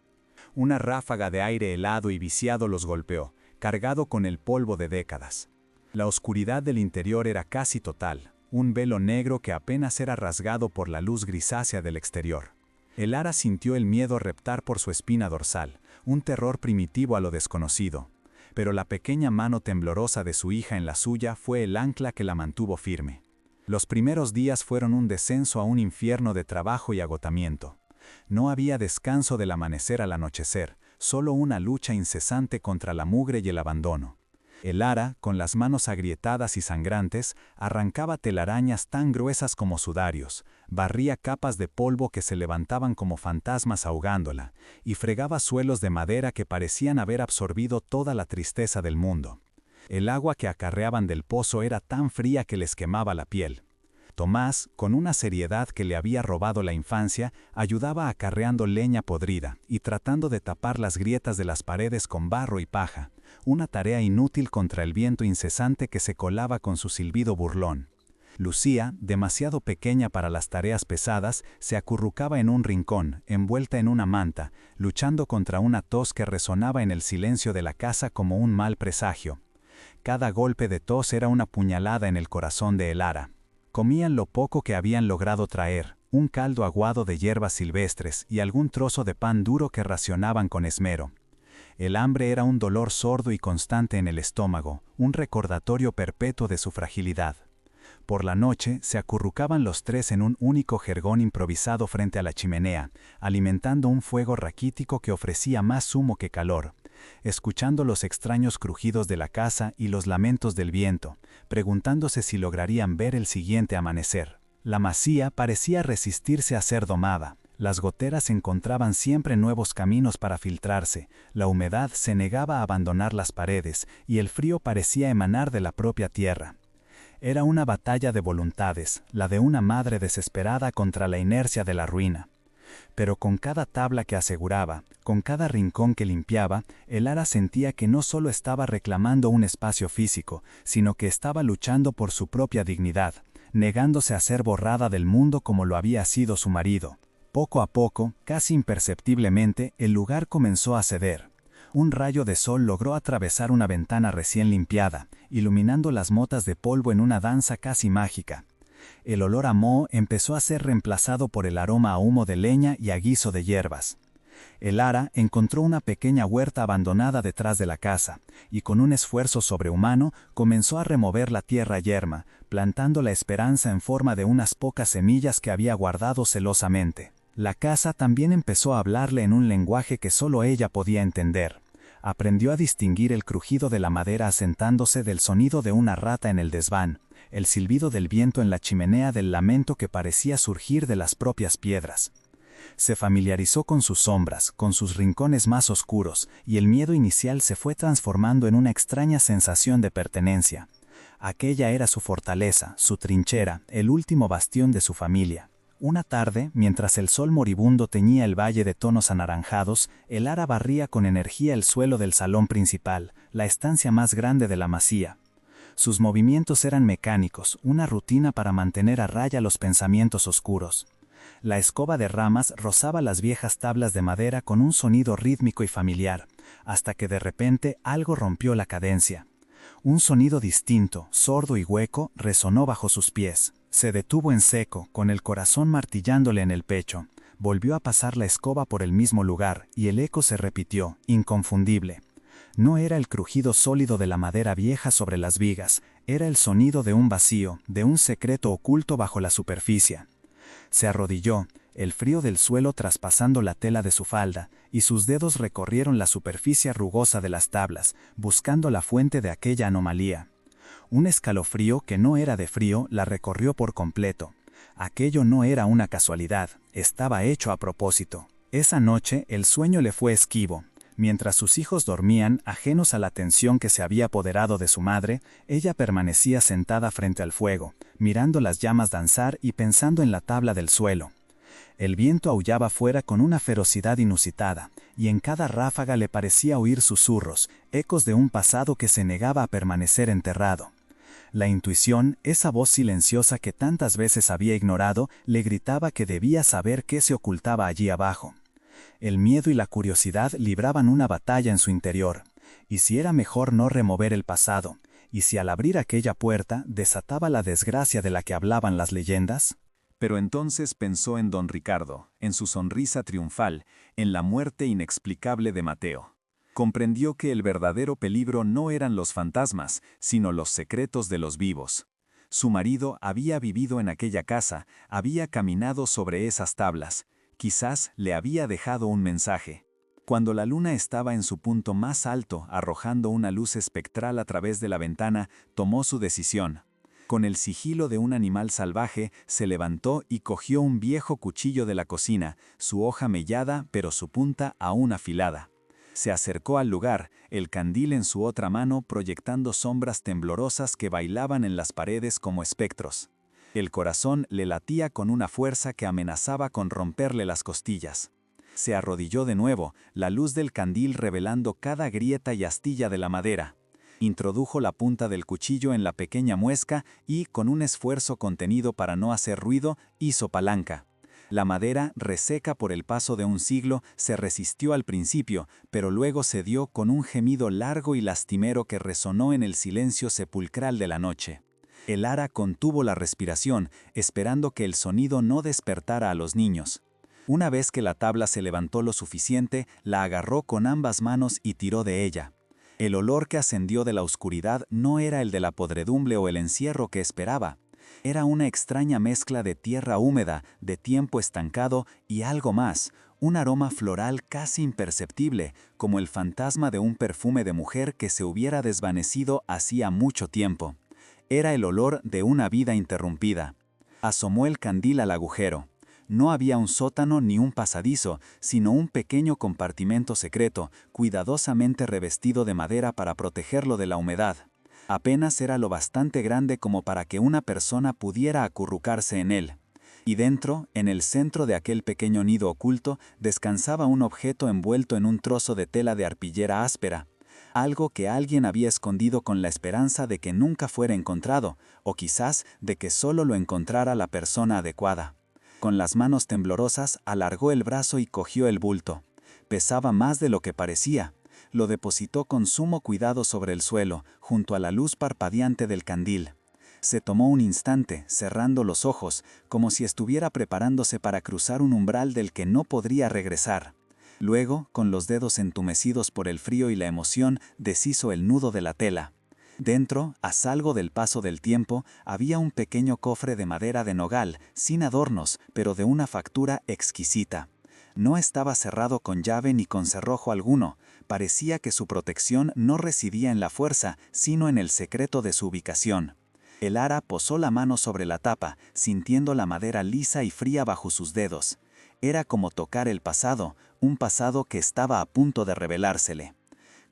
Una ráfaga de aire helado y viciado los golpeó, cargado con el polvo de décadas. La oscuridad del interior era casi total, un velo negro que apenas era rasgado por la luz grisácea del exterior. El Ara sintió el miedo reptar por su espina dorsal, un terror primitivo a lo desconocido. Pero la pequeña mano temblorosa de su hija en la suya fue el ancla que la mantuvo firme. Los primeros días fueron un descenso a un infierno de trabajo y agotamiento. No había descanso del amanecer al anochecer, solo una lucha incesante contra la mugre y el abandono. El Ara, con las manos agrietadas y sangrantes, arrancaba telarañas tan gruesas como sudarios, barría capas de polvo que se levantaban como fantasmas ahogándola, y fregaba suelos de madera que parecían haber absorbido toda la tristeza del mundo. El agua que acarreaban del pozo era tan fría que les quemaba la piel. Tomás, con una seriedad que le había robado la infancia, ayudaba acarreando leña podrida y tratando de tapar las grietas de las paredes con barro y paja, una tarea inútil contra el viento incesante que se colaba con su silbido burlón. Lucía, demasiado pequeña para las tareas pesadas, se acurrucaba en un rincón, envuelta en una manta, luchando contra una tos que resonaba en el silencio de la casa como un mal presagio. Cada golpe de tos era una puñalada en el corazón de el Ara. Comían lo poco que habían logrado traer, un caldo aguado de hierbas silvestres y algún trozo de pan duro que racionaban con esmero. El hambre era un dolor sordo y constante en el estómago, un recordatorio perpetuo de su fragilidad. Por la noche se acurrucaban los tres en un único jergón improvisado frente a la chimenea, alimentando un fuego raquítico que ofrecía más humo que calor, escuchando los extraños crujidos de la casa y los lamentos del viento, preguntándose si lograrían ver el siguiente amanecer. La masía parecía resistirse a ser domada. Las goteras encontraban siempre nuevos caminos para filtrarse, la humedad se negaba a abandonar las paredes y el frío parecía emanar de la propia tierra. Era una batalla de voluntades, la de una madre desesperada contra la inercia de la ruina. Pero con cada tabla que aseguraba, con cada rincón que limpiaba, el Ara sentía que no solo estaba reclamando un espacio físico, sino que estaba luchando por su propia dignidad, negándose a ser borrada del mundo como lo había sido su marido. Poco a poco, casi imperceptiblemente, el lugar comenzó a ceder. Un rayo de sol logró atravesar una ventana recién limpiada, iluminando las motas de polvo en una danza casi mágica. El olor a moho empezó a ser reemplazado por el aroma a humo de leña y a guiso de hierbas. El ara encontró una pequeña huerta abandonada detrás de la casa, y con un esfuerzo sobrehumano comenzó a remover la tierra yerma, plantando la esperanza en forma de unas pocas semillas que había guardado celosamente. La casa también empezó a hablarle en un lenguaje que solo ella podía entender. Aprendió a distinguir el crujido de la madera asentándose del sonido de una rata en el desván, el silbido del viento en la chimenea del lamento que parecía surgir de las propias piedras. Se familiarizó con sus sombras, con sus rincones más oscuros, y el miedo inicial se fue transformando en una extraña sensación de pertenencia. Aquella era su fortaleza, su trinchera, el último bastión de su familia. Una tarde, mientras el sol moribundo teñía el valle de tonos anaranjados, el ara barría con energía el suelo del salón principal, la estancia más grande de la masía. Sus movimientos eran mecánicos, una rutina para mantener a raya los pensamientos oscuros. La escoba de ramas rozaba las viejas tablas de madera con un sonido rítmico y familiar, hasta que de repente algo rompió la cadencia. Un sonido distinto, sordo y hueco, resonó bajo sus pies. Se detuvo en seco, con el corazón martillándole en el pecho. Volvió a pasar la escoba por el mismo lugar, y el eco se repitió, inconfundible. No era el crujido sólido de la madera vieja sobre las vigas, era el sonido de un vacío, de un secreto oculto bajo la superficie. Se arrodilló, el frío del suelo traspasando la tela de su falda, y sus dedos recorrieron la superficie rugosa de las tablas, buscando la fuente de aquella anomalía. Un escalofrío que no era de frío la recorrió por completo. Aquello no era una casualidad, estaba hecho a propósito. Esa noche el sueño le fue esquivo. Mientras sus hijos dormían, ajenos a la tensión que se había apoderado de su madre, ella permanecía sentada frente al fuego, mirando las llamas danzar y pensando en la tabla del suelo. El viento aullaba fuera con una ferocidad inusitada, y en cada ráfaga le parecía oír susurros, ecos de un pasado que se negaba a permanecer enterrado. La intuición, esa voz silenciosa que tantas veces había ignorado, le gritaba que debía saber qué se ocultaba allí abajo. El miedo y la curiosidad libraban una batalla en su interior. ¿Y si era mejor no remover el pasado? ¿Y si al abrir aquella puerta desataba la desgracia de la que hablaban las leyendas? Pero entonces pensó en don Ricardo, en su sonrisa triunfal, en la muerte inexplicable de Mateo. Comprendió que el verdadero peligro no eran los fantasmas, sino los secretos de los vivos. Su marido había vivido en aquella casa, había caminado sobre esas tablas. Quizás le había dejado un mensaje. Cuando la luna estaba en su punto más alto, arrojando una luz espectral a través de la ventana, tomó su decisión. Con el sigilo de un animal salvaje, se levantó y cogió un viejo cuchillo de la cocina, su hoja mellada pero su punta aún afilada. Se acercó al lugar, el candil en su otra mano proyectando sombras temblorosas que bailaban en las paredes como espectros. El corazón le latía con una fuerza que amenazaba con romperle las costillas. Se arrodilló de nuevo, la luz del candil revelando cada grieta y astilla de la madera. Introdujo la punta del cuchillo en la pequeña muesca y, con un esfuerzo contenido para no hacer ruido, hizo palanca. La madera, reseca por el paso de un siglo, se resistió al principio, pero luego cedió con un gemido largo y lastimero que resonó en el silencio sepulcral de la noche. El ara contuvo la respiración, esperando que el sonido no despertara a los niños. Una vez que la tabla se levantó lo suficiente, la agarró con ambas manos y tiró de ella. El olor que ascendió de la oscuridad no era el de la podredumbre o el encierro que esperaba. Era una extraña mezcla de tierra húmeda, de tiempo estancado y algo más, un aroma floral casi imperceptible, como el fantasma de un perfume de mujer que se hubiera desvanecido hacía mucho tiempo. Era el olor de una vida interrumpida. Asomó el candil al agujero. No había un sótano ni un pasadizo, sino un pequeño compartimento secreto, cuidadosamente revestido de madera para protegerlo de la humedad. Apenas era lo bastante grande como para que una persona pudiera acurrucarse en él. Y dentro, en el centro de aquel pequeño nido oculto, descansaba un objeto envuelto en un trozo de tela de arpillera áspera. Algo que alguien había escondido con la esperanza de que nunca fuera encontrado, o quizás de que solo lo encontrara la persona adecuada. Con las manos temblorosas, alargó el brazo y cogió el bulto. Pesaba más de lo que parecía. Lo depositó con sumo cuidado sobre el suelo, junto a la luz parpadeante del candil. Se tomó un instante, cerrando los ojos, como si estuviera preparándose para cruzar un umbral del que no podría regresar. Luego, con los dedos entumecidos por el frío y la emoción, deshizo el nudo de la tela. Dentro, a salvo del paso del tiempo, había un pequeño cofre de madera de nogal, sin adornos, pero de una factura exquisita. No estaba cerrado con llave ni con cerrojo alguno. Parecía que su protección no residía en la fuerza, sino en el secreto de su ubicación. El ara posó la mano sobre la tapa, sintiendo la madera lisa y fría bajo sus dedos. Era como tocar el pasado, un pasado que estaba a punto de revelársele.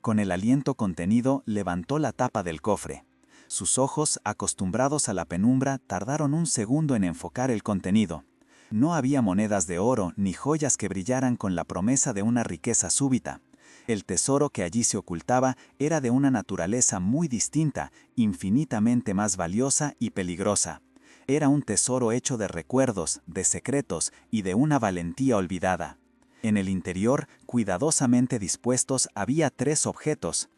Con el aliento contenido, levantó la tapa del cofre. Sus ojos, acostumbrados a la penumbra, tardaron un segundo en enfocar el contenido. No había monedas de oro ni joyas que brillaran con la promesa de una riqueza súbita. El tesoro que allí se ocultaba era de una naturaleza muy distinta, infinitamente más valiosa y peligrosa. Era un tesoro hecho de recuerdos, de secretos y de una valentía olvidada. En el interior, cuidadosamente dispuestos, había 3 objetos.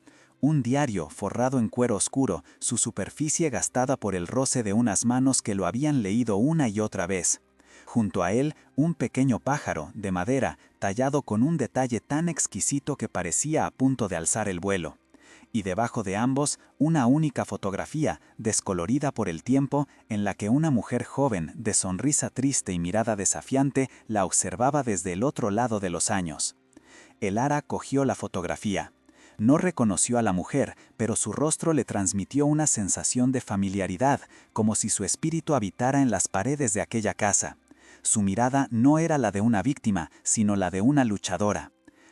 Un diario forrado en cuero oscuro, su superficie gastada por el roce de unas manos que lo habían leído una y otra vez. Junto a él, un pequeño pájaro, de madera, tallado con un detalle tan exquisito que parecía a punto de alzar el vuelo. Y debajo de ambos, una única fotografía, descolorida por el tiempo, en la que una mujer joven, de sonrisa triste y mirada desafiante, la observaba desde el otro lado de los años. El ara cogió la fotografía. No reconoció a la mujer, pero su rostro le transmitió una sensación de familiaridad, como si su espíritu habitara en las paredes de aquella casa. Su mirada no era la de una víctima, sino la de una luchadora.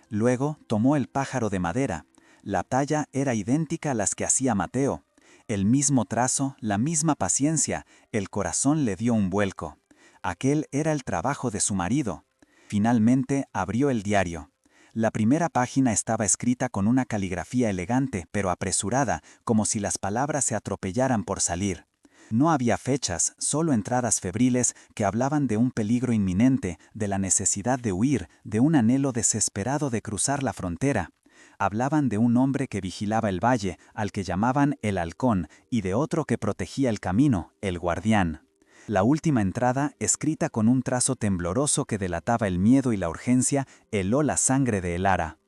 Luego tomó el pájaro de madera. La talla era idéntica a las que hacía Mateo. El mismo trazo, la misma paciencia, el corazón le dio un vuelco. Aquel era el trabajo de su marido. Finalmente abrió el diario. La primera página estaba escrita con una caligrafía elegante, pero apresurada, como si las palabras se atropellaran por salir. No había fechas, solo entradas febriles que hablaban de un peligro inminente, de la necesidad de huir, de un anhelo desesperado de cruzar la frontera. Hablaban de un hombre que vigilaba el valle, al que llamaban el halcón, y de otro que protegía el camino, el guardián. La última entrada, escrita con un trazo tembloroso que delataba el miedo y la urgencia, heló la sangre de el ara.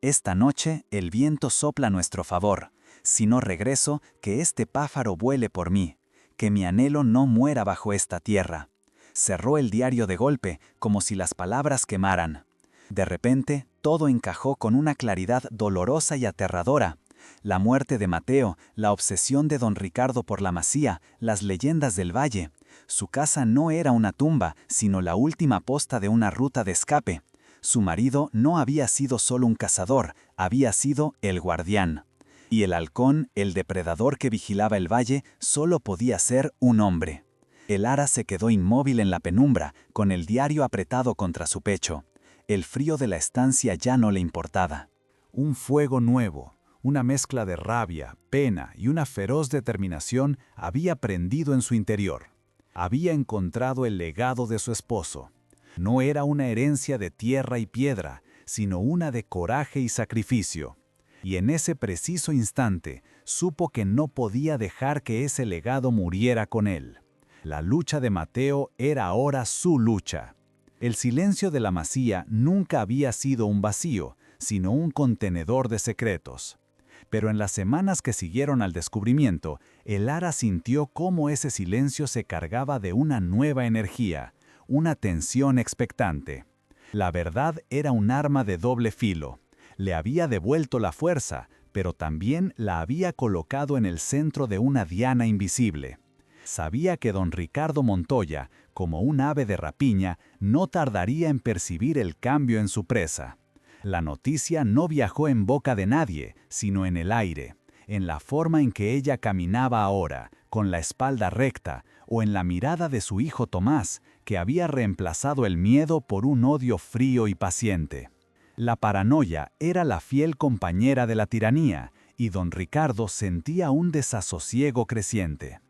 Esta noche el viento sopla a nuestro favor. Si no regreso, que este pájaro vuele por mí. Que mi anhelo no muera bajo esta tierra. Cerró el diario de golpe, como si las palabras quemaran. De repente, todo encajó con una claridad dolorosa y aterradora. La muerte de Mateo, la obsesión de don Ricardo por la masía, las leyendas del valle. Su casa no era una tumba, sino la última posta de una ruta de escape. Su marido no había sido solo un cazador, había sido el guardián. Y el halcón, el depredador que vigilaba el valle, solo podía ser un hombre. El ara se quedó inmóvil en la penumbra, con el diario apretado contra su pecho. El frío de la estancia ya no le importaba. Un fuego nuevo, una mezcla de rabia, pena y una feroz determinación había prendido en su interior. Había encontrado el legado de su esposo. No era una herencia de tierra y piedra, sino una de coraje y sacrificio. Y en ese preciso instante supo que no podía dejar que ese legado muriera con él. La lucha de Mateo era ahora su lucha. El silencio de la masía nunca había sido un vacío, sino un contenedor de secretos. Pero en las semanas que siguieron al descubrimiento, el ara sintió cómo ese silencio se cargaba de una nueva energía, una tensión expectante. La verdad era un arma de doble filo. Le había devuelto la fuerza, pero también la había colocado en el centro de una diana invisible. Sabía que don Ricardo Montoya, como un ave de rapiña, no tardaría en percibir el cambio en su presa. La noticia no viajó en boca de nadie, sino en el aire, en la forma en que ella caminaba ahora, con la espalda recta, o en la mirada de su hijo Tomás, que había reemplazado el miedo por un odio frío y paciente. La paranoia era la fiel compañera de la tiranía, y don Ricardo sentía un desasosiego creciente.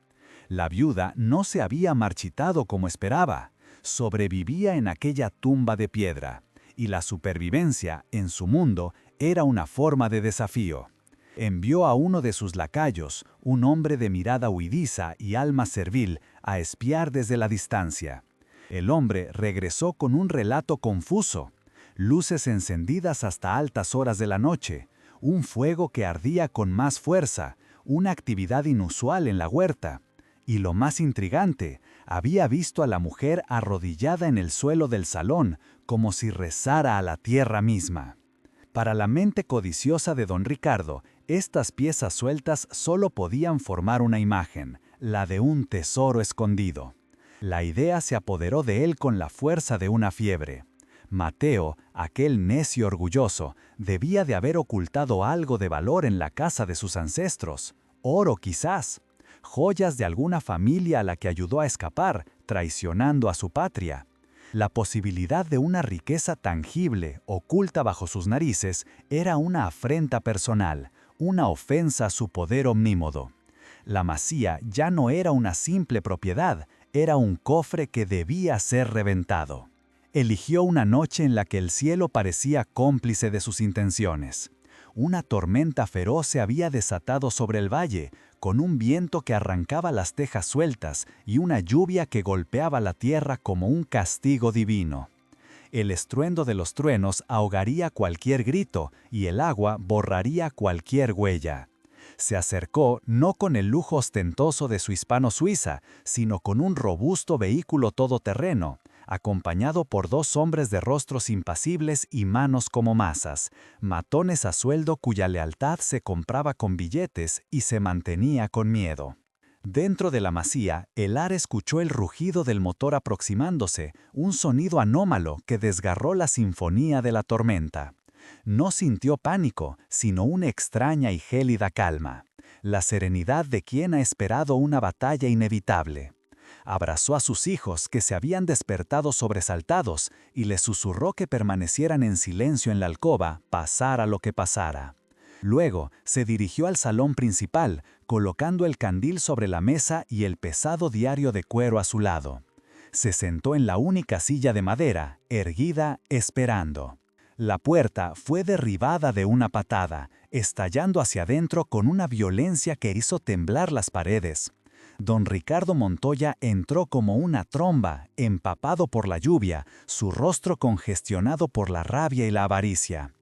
La viuda no se había marchitado como esperaba, sobrevivía en aquella tumba de piedra, y la supervivencia en su mundo era una forma de desafío. Envió a uno de sus lacayos, un hombre de mirada huidiza y alma servil, a espiar desde la distancia. El hombre regresó con un relato confuso. Luces encendidas hasta altas horas de la noche, un fuego que ardía con más fuerza, una actividad inusual en la huerta. Y lo más intrigante, había visto a la mujer arrodillada en el suelo del salón, como si rezara a la tierra misma. Para la mente codiciosa de don Ricardo, estas piezas sueltas solo podían formar una imagen, la de un tesoro escondido. La idea se apoderó de él con la fuerza de una fiebre. Mateo, aquel necio orgulloso, debía de haber ocultado algo de valor en la casa de sus ancestros. Oro quizás. Joyas de alguna familia a la que ayudó a escapar, traicionando a su patria. La posibilidad de una riqueza tangible, oculta bajo sus narices, era una afrenta personal, una ofensa a su poder omnímodo. La masía ya no era una simple propiedad, era un cofre que debía ser reventado. Eligió una noche en la que el cielo parecía cómplice de sus intenciones. Una tormenta feroz se había desatado sobre el valle, con un viento que arrancaba las tejas sueltas y una lluvia que golpeaba la tierra como un castigo divino. El estruendo de los truenos ahogaría cualquier grito y el agua borraría cualquier huella. Se acercó no con el lujo ostentoso de su hispano-suiza, sino con un robusto vehículo todoterreno, acompañado por dos hombres de rostros impasibles y manos como masas, matones a sueldo cuya lealtad se compraba con billetes y se mantenía con miedo. Dentro de la masía, Elar escuchó el rugido del motor aproximándose, un sonido anómalo que desgarró la sinfonía de la tormenta. No sintió pánico, sino una extraña y gélida calma, la serenidad de quien ha esperado una batalla inevitable. Abrazó a sus hijos que se habían despertado sobresaltados y les susurró que permanecieran en silencio en la alcoba, pasara lo que pasara. Luego se dirigió al salón principal, colocando el candil sobre la mesa y el pesado diario de cuero a su lado. Se sentó en la única silla de madera, erguida, esperando. La puerta fue derribada de una patada, estallando hacia adentro con una violencia que hizo temblar las paredes. Don Ricardo Montoya entró como una tromba, empapado por la lluvia, su rostro congestionado por la rabia y la avaricia.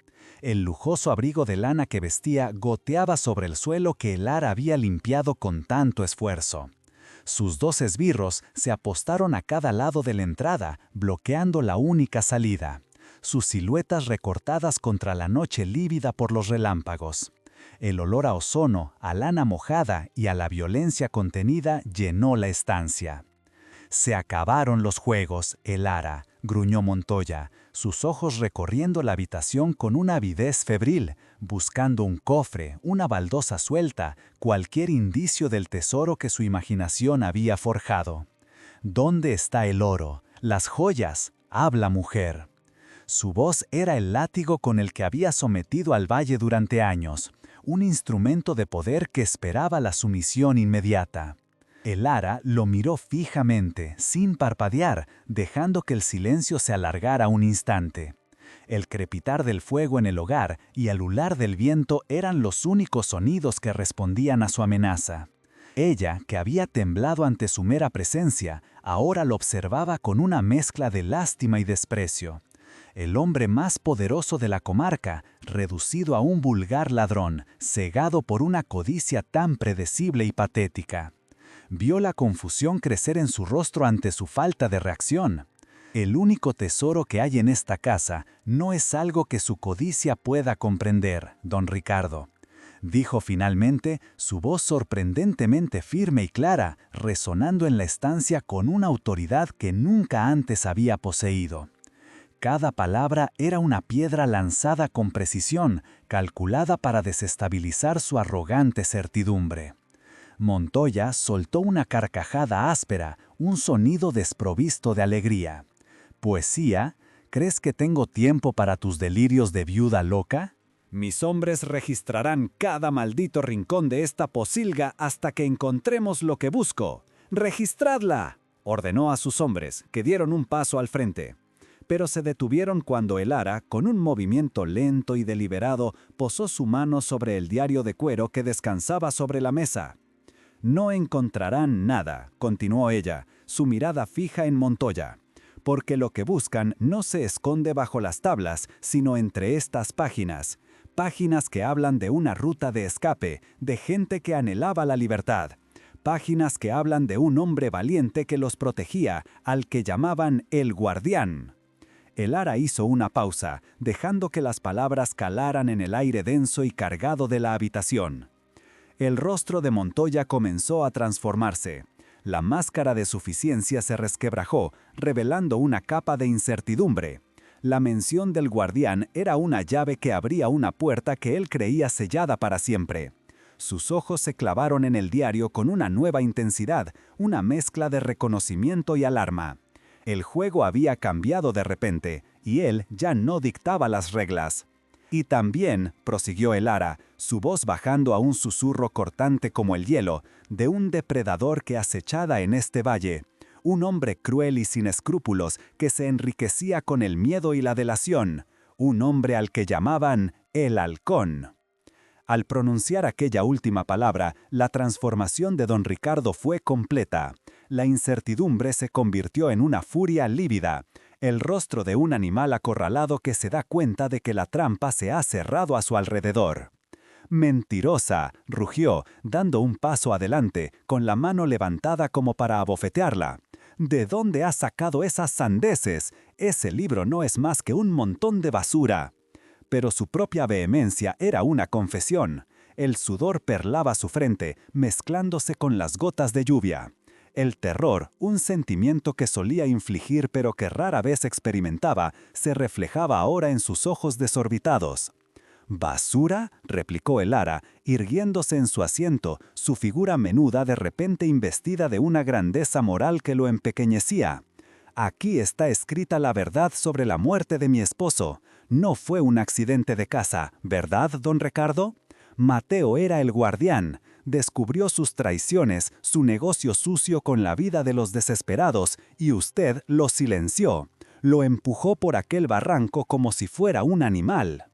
El lujoso abrigo de lana que vestía goteaba sobre el suelo que Elar había limpiado con tanto esfuerzo. Sus dos esbirros se apostaron a cada lado de la entrada, bloqueando la única salida. Sus siluetas recortadas contra la noche lívida por los relámpagos. El olor a ozono, a lana mojada y a la violencia contenida llenó la estancia. «Se acabaron los juegos, Elara», gruñó Montoya, sus ojos recorriendo la habitación con una avidez febril, buscando un cofre, una baldosa suelta, cualquier indicio del tesoro que su imaginación había forjado. «¿Dónde está el oro? Las joyas. Habla, mujer». Su voz era el látigo con el que había sometido al valle durante años, un instrumento de poder que esperaba la sumisión inmediata. Elara lo miró fijamente, sin parpadear, dejando que el silencio se alargara un instante. El crepitar del fuego en el hogar y el ular del viento eran los únicos sonidos que respondían a su amenaza. Ella, que había temblado ante su mera presencia, ahora lo observaba con una mezcla de lástima y desprecio. El hombre más poderoso de la comarca, reducido a un vulgar ladrón, cegado por una codicia tan predecible y patética. Vio la confusión crecer en su rostro ante su falta de reacción. El único tesoro que hay en esta casa no es algo que su codicia pueda comprender, don Ricardo. Dijo finalmente, su voz sorprendentemente firme y clara, resonando en la estancia con una autoridad que nunca antes había poseído. Cada palabra era una piedra lanzada con precisión, calculada para desestabilizar su arrogante certidumbre. Montoya soltó una carcajada áspera, un sonido desprovisto de alegría. «¿Poesía? ¿Crees que tengo tiempo para tus delirios de viuda loca? Mis hombres registrarán cada maldito rincón de esta posilga hasta que encontremos lo que busco. ¡Registradla!», ordenó a sus hombres, que dieron un paso al frente. pero se detuvieron cuando el ara, con un movimiento lento y deliberado, posó su mano sobre el diario de cuero que descansaba sobre la mesa. «No encontrarán nada», continuó ella, su mirada fija en Montoya, «porque lo que buscan no se esconde bajo las tablas, sino entre estas páginas. Páginas que hablan de una ruta de escape, de gente que anhelaba la libertad. Páginas que hablan de un hombre valiente que los protegía, al que llamaban el Guardián». El ara hizo una pausa, dejando que las palabras calaran en el aire denso y cargado de la habitación. El rostro de Montoya comenzó a transformarse. La máscara de suficiencia se resquebrajó, revelando una capa de incertidumbre. La mención del guardián era una llave que abría una puerta que él creía sellada para siempre. Sus ojos se clavaron en el diario con una nueva intensidad, una mezcla de reconocimiento y alarma. El juego había cambiado de repente, y él ya no dictaba las reglas. «Y también», prosiguió el ara, su voz bajando a un susurro cortante como el hielo, «de un depredador que acechaba en este valle, un hombre cruel y sin escrúpulos que se enriquecía con el miedo y la delación, un hombre al que llamaban el Halcón». Al pronunciar aquella última palabra, la transformación de don Ricardo fue completa. La incertidumbre se convirtió en una furia lívida, el rostro de un animal acorralado que se da cuenta de que la trampa se ha cerrado a su alrededor. «Mentirosa», rugió, dando un paso adelante, con la mano levantada como para abofetearla. «¿De dónde has sacado esas sandeces? Ese libro no es más que un montón de basura». Pero su propia vehemencia era una confesión. El sudor perlaba su frente, mezclándose con las gotas de lluvia. El terror, un sentimiento que solía infligir pero que rara vez experimentaba, se reflejaba ahora en sus ojos desorbitados. «¿Basura?», replicó el ara, irguiéndose en su asiento, su figura menuda de repente investida de una grandeza moral que lo empequeñecía. «Aquí está escrita la verdad sobre la muerte de mi esposo. No fue un accidente de casa, ¿verdad, don Ricardo? Mateo era el guardián. Descubrió sus traiciones, su negocio sucio con la vida de los desesperados, y usted lo silenció. Lo empujó por aquel barranco como si fuera un animal».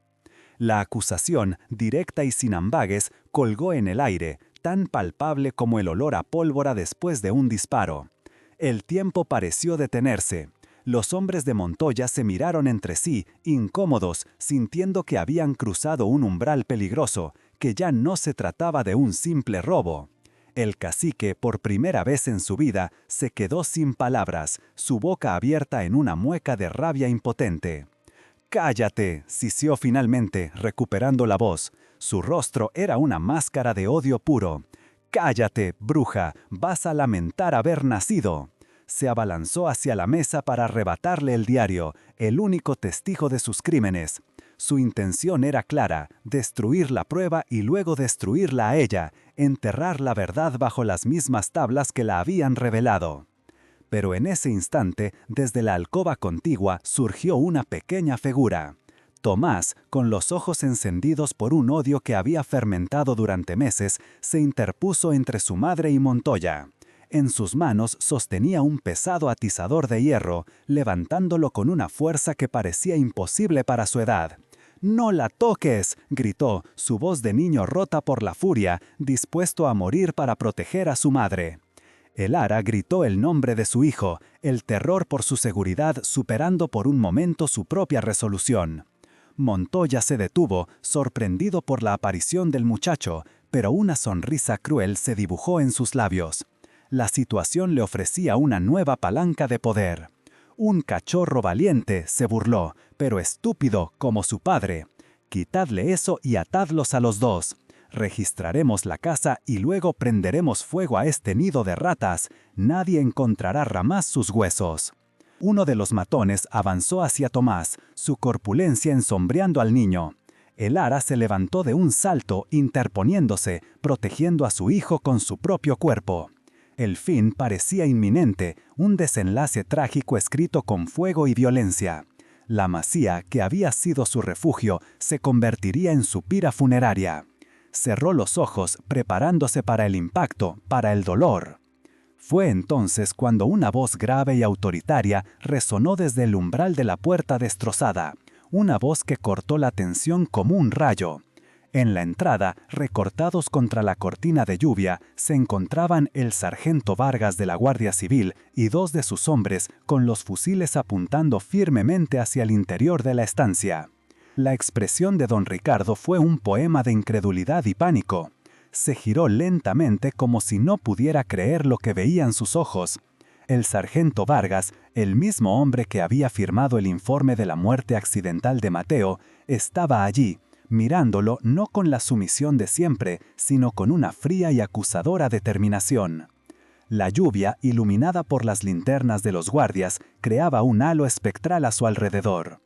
La acusación, directa y sin ambages, colgó en el aire, tan palpable como el olor a pólvora después de un disparo. El tiempo pareció detenerse. Los hombres de Montoya se miraron entre sí, incómodos, sintiendo que habían cruzado un umbral peligroso, que ya no se trataba de un simple robo. El cacique, por primera vez en su vida, se quedó sin palabras, su boca abierta en una mueca de rabia impotente. «Cállate», sisió finalmente, recuperando la voz. Su rostro era una máscara de odio puro. «Cállate, bruja, vas a lamentar haber nacido». Se abalanzó hacia la mesa para arrebatarle el diario, el único testigo de sus crímenes. Su intención era clara, destruir la prueba y luego destruirla a ella, enterrar la verdad bajo las mismas tablas que la habían revelado. Pero en ese instante, desde la alcoba contigua, surgió una pequeña figura. Tomás, con los ojos encendidos por un odio que había fermentado durante meses, se interpuso entre su madre y Montoya. En sus manos sostenía un pesado atizador de hierro, levantándolo con una fuerza que parecía imposible para su edad. «¡No la toques!», gritó, su voz de niño rota por la furia, dispuesto a morir para proteger a su madre. El ara gritó el nombre de su hijo, el terror por su seguridad superando por un momento su propia resolución. Montoya se detuvo, sorprendido por la aparición del muchacho, pero una sonrisa cruel se dibujó en sus labios. La situación le ofrecía una nueva palanca de poder. «Un cachorro valiente», se burló, «pero estúpido como su padre. Quitadle eso y atadlos a los dos. Registraremos la casa y luego prenderemos fuego a este nido de ratas. Nadie encontrará jamás sus huesos». Uno de los matones avanzó hacia Tomás, su corpulencia ensombreando al niño. El ara se levantó de un salto, interponiéndose, protegiendo a su hijo con su propio cuerpo. El fin parecía inminente, un desenlace trágico escrito con fuego y violencia. La masía, que había sido su refugio, se convertiría en su pira funeraria. Cerró los ojos, preparándose para el impacto, para el dolor. Fue entonces cuando una voz grave y autoritaria resonó desde el umbral de la puerta destrozada, una voz que cortó la tensión como un rayo. En la entrada, recortados contra la cortina de lluvia, se encontraban el sargento Vargas de la Guardia Civil y 2 de sus hombres con los fusiles apuntando firmemente hacia el interior de la estancia. La expresión de don Ricardo fue un poema de incredulidad y pánico. Se giró lentamente como si no pudiera creer lo que veían sus ojos. El sargento Vargas, el mismo hombre que había firmado el informe de la muerte accidental de Mateo, estaba allí, mirándolo no con la sumisión de siempre, sino con una fría y acusadora determinación. La lluvia, iluminada por las linternas de los guardias, creaba un halo espectral a su alrededor.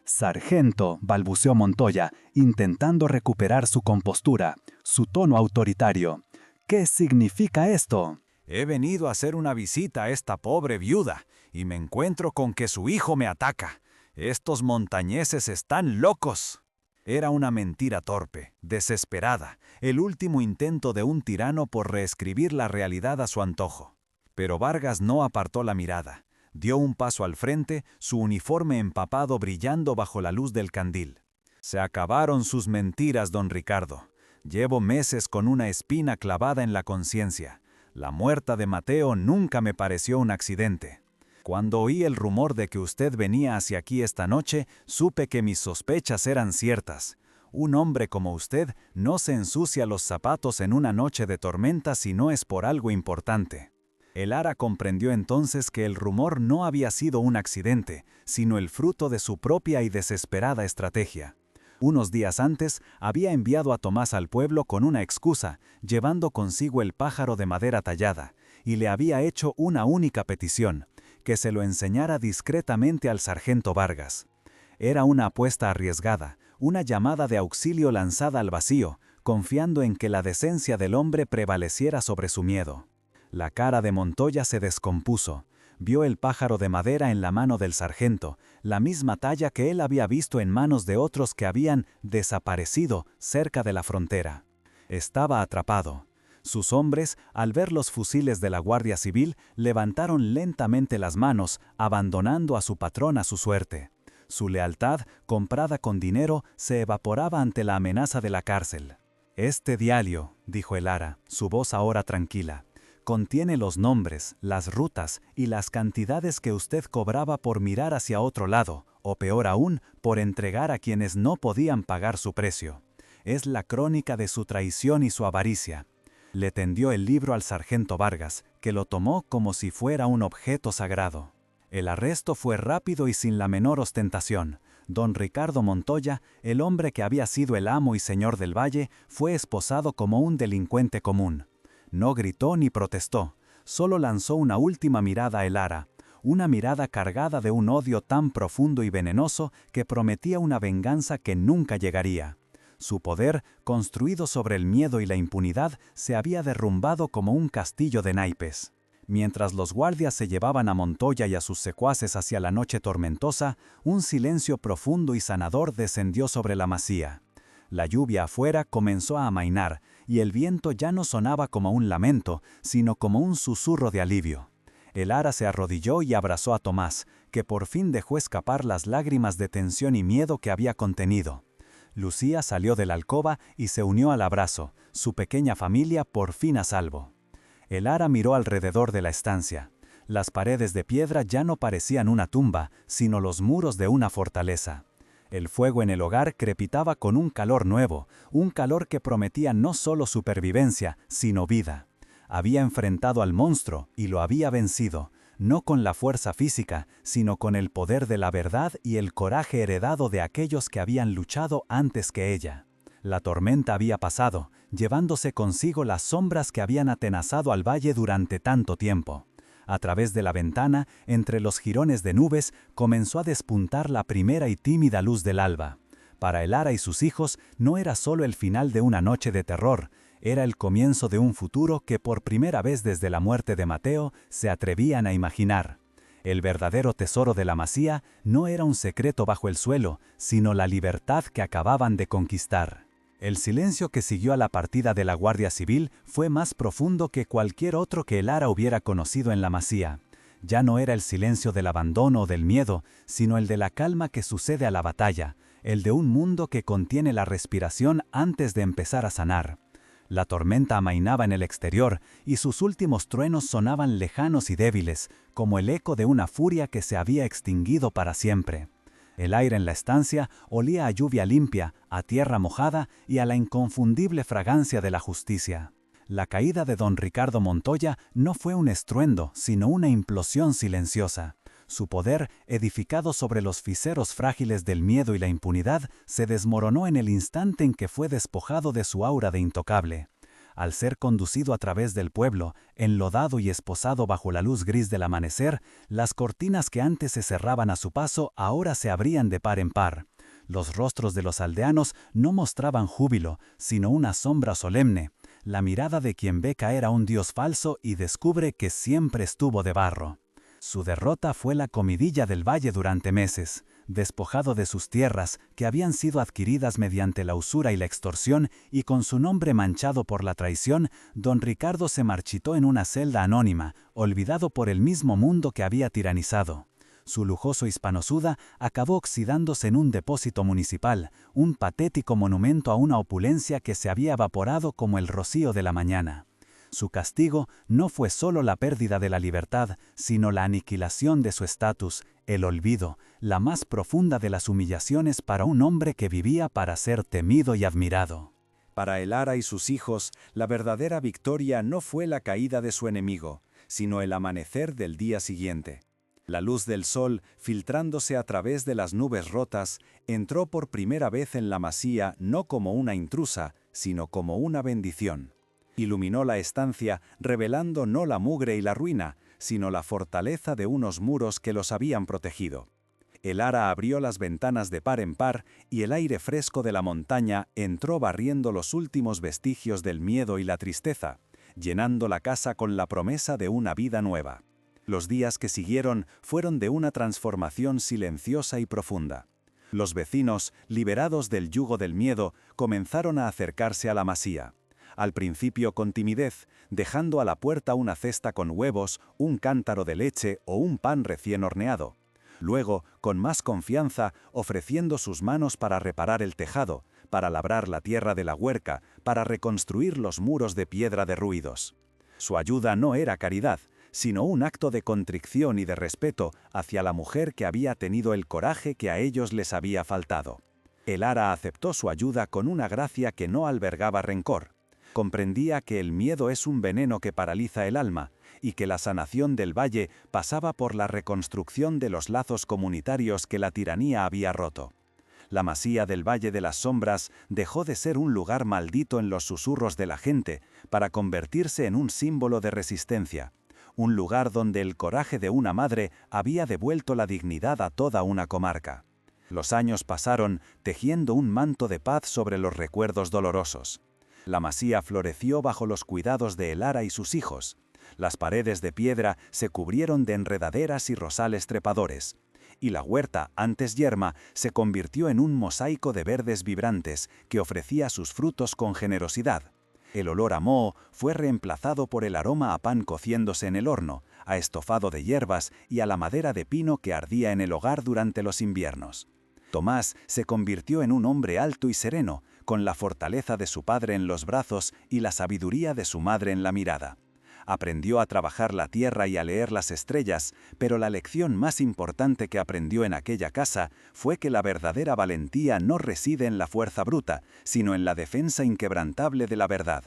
«Sargento», balbuceó Montoya, intentando recuperar su compostura, su tono autoritario. «¿Qué significa esto?» He venido a hacer una visita a esta pobre viuda, y me encuentro con que su hijo me ataca. Estos montañeses están locos. Era una mentira torpe, desesperada, el último intento de un tirano por reescribir la realidad a su antojo. Pero Vargas no apartó la mirada. Dio un paso al frente, su uniforme empapado brillando bajo la luz del candil. Se acabaron sus mentiras, don Ricardo. Llevo meses con una espina clavada en la conciencia. La muerte de Mateo nunca me pareció un accidente. Cuando oí el rumor de que usted venía hacia aquí esta noche, supe que mis sospechas eran ciertas. Un hombre como usted no se ensucia los zapatos en una noche de tormenta si no es por algo importante. El Ara comprendió entonces que el rumor no había sido un accidente, sino el fruto de su propia y desesperada estrategia. Unos días antes había enviado a Tomás al pueblo con una excusa, llevando consigo el pájaro de madera tallada, y le había hecho una única petición, que se lo enseñara discretamente al sargento Vargas. Era una apuesta arriesgada, una llamada de auxilio lanzada al vacío, confiando en que la decencia del hombre prevaleciera sobre su miedo. La cara de Montoya se descompuso. Vio el pájaro de madera en la mano del sargento, la misma talla que él había visto en manos de otros que habían desaparecido cerca de la frontera. Estaba atrapado. Sus hombres, al ver los fusiles de la Guardia Civil, levantaron lentamente las manos, abandonando a su patrón a su suerte. Su lealtad, comprada con dinero, se evaporaba ante la amenaza de la cárcel. «Este diario», dijo el Ara, su voz ahora tranquila, «contiene los nombres, las rutas y las cantidades que usted cobraba por mirar hacia otro lado, o peor aún, por entregar a quienes no podían pagar su precio. Es la crónica de su traición y su avaricia». Le tendió el libro al sargento Vargas, que lo tomó como si fuera un objeto sagrado. El arresto fue rápido y sin la menor ostentación. Don Ricardo Montoya, el hombre que había sido el amo y señor del valle, fue esposado como un delincuente común. No gritó ni protestó, solo lanzó una última mirada a el Ara, una mirada cargada de un odio tan profundo y venenoso que prometía una venganza que nunca llegaría. Su poder, construido sobre el miedo y la impunidad, se había derrumbado como un castillo de naipes. Mientras los guardias se llevaban a Montoya y a sus secuaces hacia la noche tormentosa, un silencio profundo y sanador descendió sobre la masía. La lluvia afuera comenzó a amainar, y el viento ya no sonaba como un lamento, sino como un susurro de alivio. El Ara se arrodilló y abrazó a Tomás, que por fin dejó escapar las lágrimas de tensión y miedo que había contenido. Lucía salió de la alcoba y se unió al abrazo, su pequeña familia por fin a salvo. El Ara miró alrededor de la estancia. Las paredes de piedra ya no parecían una tumba, sino los muros de una fortaleza. El fuego en el hogar crepitaba con un calor nuevo, un calor que prometía no solo supervivencia, sino vida. Había enfrentado al monstruo y lo había vencido, no con la fuerza física, sino con el poder de la verdad y el coraje heredado de aquellos que habían luchado antes que ella. La tormenta había pasado, llevándose consigo las sombras que habían atenazado al valle durante tanto tiempo. A través de la ventana, entre los jirones de nubes, comenzó a despuntar la primera y tímida luz del alba. Para el Ara y sus hijos no era solo el final de una noche de terror, era el comienzo de un futuro que por primera vez desde la muerte de Mateo se atrevían a imaginar. El verdadero tesoro de la masía no era un secreto bajo el suelo, sino la libertad que acababan de conquistar. El silencio que siguió a la partida de la Guardia Civil fue más profundo que cualquier otro que el Lara hubiera conocido en la Masía. Ya no era el silencio del abandono o del miedo, sino el de la calma que sucede a la batalla, el de un mundo que contiene la respiración antes de empezar a sanar. La tormenta amainaba en el exterior y sus últimos truenos sonaban lejanos y débiles, como el eco de una furia que se había extinguido para siempre. El aire en la estancia olía a lluvia limpia, a tierra mojada y a la inconfundible fragancia de la justicia. La caída de don Ricardo Montoya no fue un estruendo, sino una implosión silenciosa. Su poder, edificado sobre los fiseros frágiles del miedo y la impunidad, se desmoronó en el instante en que fue despojado de su aura de intocable. Al ser conducido a través del pueblo, enlodado y esposado bajo la luz gris del amanecer, las cortinas que antes se cerraban a su paso ahora se abrían de par en par. Los rostros de los aldeanos no mostraban júbilo, sino una sombra solemne, la mirada de quien ve caer a un dios falso y descubre que siempre estuvo de barro. Su derrota fue la comidilla del valle durante meses. Despojado de sus tierras, que habían sido adquiridas mediante la usura y la extorsión, y con su nombre manchado por la traición, don Ricardo se marchitó en una celda anónima, olvidado por el mismo mundo que había tiranizado. Su lujoso Hispanosuda acabó oxidándose en un depósito municipal, un patético monumento a una opulencia que se había evaporado como el rocío de la mañana. Su castigo no fue solo la pérdida de la libertad, sino la aniquilación de su estatus, el olvido, la más profunda de las humillaciones para un hombre que vivía para ser temido y admirado. Para el Lara y sus hijos, la verdadera victoria no fue la caída de su enemigo, sino el amanecer del día siguiente. La luz del sol, filtrándose a través de las nubes rotas, entró por primera vez en la masía no como una intrusa, sino como una bendición. Iluminó la estancia, revelando no la mugre y la ruina, sino la fortaleza de unos muros que los habían protegido. El Lara abrió las ventanas de par en par y el aire fresco de la montaña entró barriendo los últimos vestigios del miedo y la tristeza, llenando la casa con la promesa de una vida nueva. Los días que siguieron fueron de una transformación silenciosa y profunda. Los vecinos, liberados del yugo del miedo, comenzaron a acercarse a la masía. Al principio con timidez, dejando a la puerta una cesta con huevos, un cántaro de leche o un pan recién horneado. Luego, con más confianza, ofreciendo sus manos para reparar el tejado, para labrar la tierra de la huerca, para reconstruir los muros de piedra derruidos. Su ayuda no era caridad, sino un acto de contrición y de respeto hacia la mujer que había tenido el coraje que a ellos les había faltado. El Lara aceptó su ayuda con una gracia que no albergaba rencor. Comprendía que el miedo es un veneno que paraliza el alma y que la sanación del valle pasaba por la reconstrucción de los lazos comunitarios que la tiranía había roto. La masía del Valle de las Sombras dejó de ser un lugar maldito en los susurros de la gente para convertirse en un símbolo de resistencia, un lugar donde el coraje de una madre había devuelto la dignidad a toda una comarca. Los años pasaron tejiendo un manto de paz sobre los recuerdos dolorosos. La masía floreció bajo los cuidados de el Lara y sus hijos. Las paredes de piedra se cubrieron de enredaderas y rosales trepadores. Y la huerta, antes yerma, se convirtió en un mosaico de verdes vibrantes que ofrecía sus frutos con generosidad. El olor a moho fue reemplazado por el aroma a pan cociéndose en el horno, a estofado de hierbas y a la madera de pino que ardía en el hogar durante los inviernos. Tomás se convirtió en un hombre alto y sereno, con la fortaleza de su padre en los brazos y la sabiduría de su madre en la mirada. Aprendió a trabajar la tierra y a leer las estrellas, pero la lección más importante que aprendió en aquella casa fue que la verdadera valentía no reside en la fuerza bruta, sino en la defensa inquebrantable de la verdad.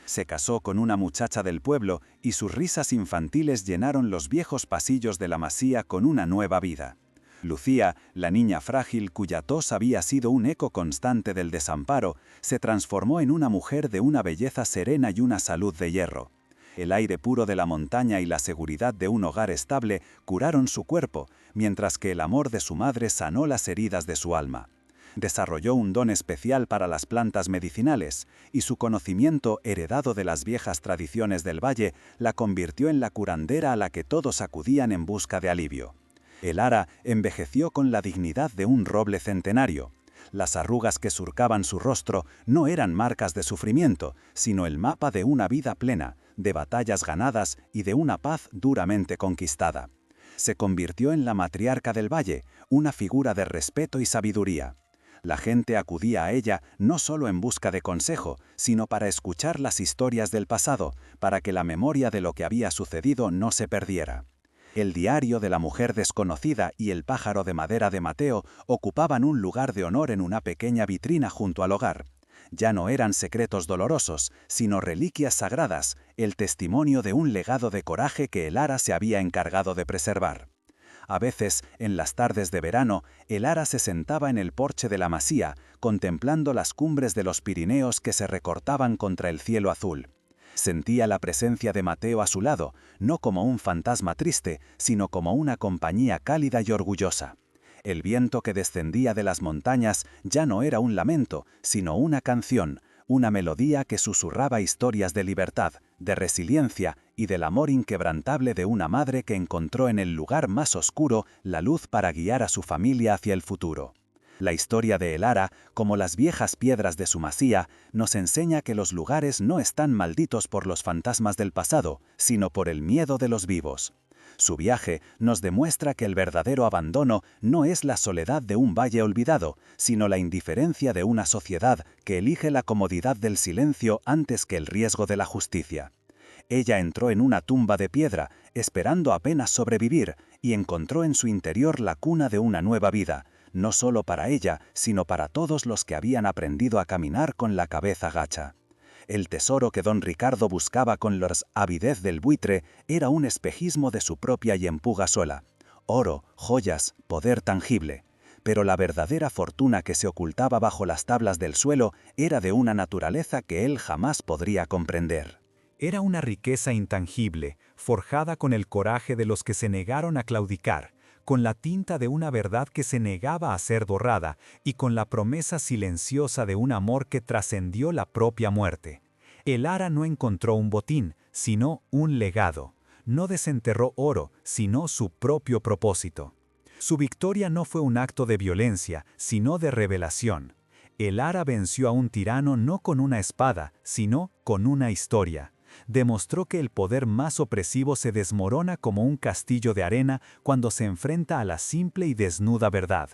Se casó con una muchacha del pueblo y sus risas infantiles llenaron los viejos pasillos de la masía con una nueva vida. Lucía, la niña frágil cuya tos había sido un eco constante del desamparo, se transformó en una mujer de una belleza serena y una salud de hierro. El aire puro de la montaña y la seguridad de un hogar estable curaron su cuerpo, mientras que el amor de su madre sanó las heridas de su alma. Desarrolló un don especial para las plantas medicinales, y su conocimiento, heredado de las viejas tradiciones del valle, la convirtió en la curandera a la que todos acudían en busca de alivio. El Lara envejeció con la dignidad de un roble centenario. Las arrugas que surcaban su rostro no eran marcas de sufrimiento, sino el mapa de una vida plena, de batallas ganadas y de una paz duramente conquistada. Se convirtió en la matriarca del valle, una figura de respeto y sabiduría. La gente acudía a ella no solo en busca de consejo, sino para escuchar las historias del pasado, para que la memoria de lo que había sucedido no se perdiera. El diario de la mujer desconocida y el pájaro de madera de Mateo ocupaban un lugar de honor en una pequeña vitrina junto al hogar. Ya no eran secretos dolorosos, sino reliquias sagradas, el testimonio de un legado de coraje que el Ara se había encargado de preservar. A veces, en las tardes de verano, el Ara se sentaba en el porche de la masía, contemplando las cumbres de los Pirineos que se recortaban contra el cielo azul. Sentía la presencia de Mateo a su lado, no como un fantasma triste, sino como una compañía cálida y orgullosa. El viento que descendía de las montañas ya no era un lamento, sino una canción, una melodía que susurraba historias de libertad, de resiliencia y del amor inquebrantable de una madre que encontró en el lugar más oscuro la luz para guiar a su familia hacia el futuro. La historia de El Ara, como las viejas piedras de su masía, nos enseña que los lugares no están malditos por los fantasmas del pasado, sino por el miedo de los vivos. Su viaje nos demuestra que el verdadero abandono no es la soledad de un valle olvidado, sino la indiferencia de una sociedad que elige la comodidad del silencio antes que el riesgo de la justicia. Ella entró en una tumba de piedra, esperando apenas sobrevivir, y encontró en su interior la cuna de una nueva vida, no solo para ella, sino para todos los que habían aprendido a caminar con la cabeza gacha. El tesoro que don Ricardo buscaba con la avidez del buitre era un espejismo de su propia Yempuga sola. Oro, joyas, poder tangible. Pero la verdadera fortuna que se ocultaba bajo las tablas del suelo era de una naturaleza que él jamás podría comprender. Era una riqueza intangible, forjada con el coraje de los que se negaron a claudicar, con la tinta de una verdad que se negaba a ser borrada y con la promesa silenciosa de un amor que trascendió la propia muerte. El Ara no encontró un botín, sino un legado. No desenterró oro, sino su propio propósito. Su victoria no fue un acto de violencia, sino de revelación. El Ara venció a un tirano no con una espada, sino con una historia. Demostró que el poder más opresivo se desmorona como un castillo de arena cuando se enfrenta a la simple y desnuda verdad.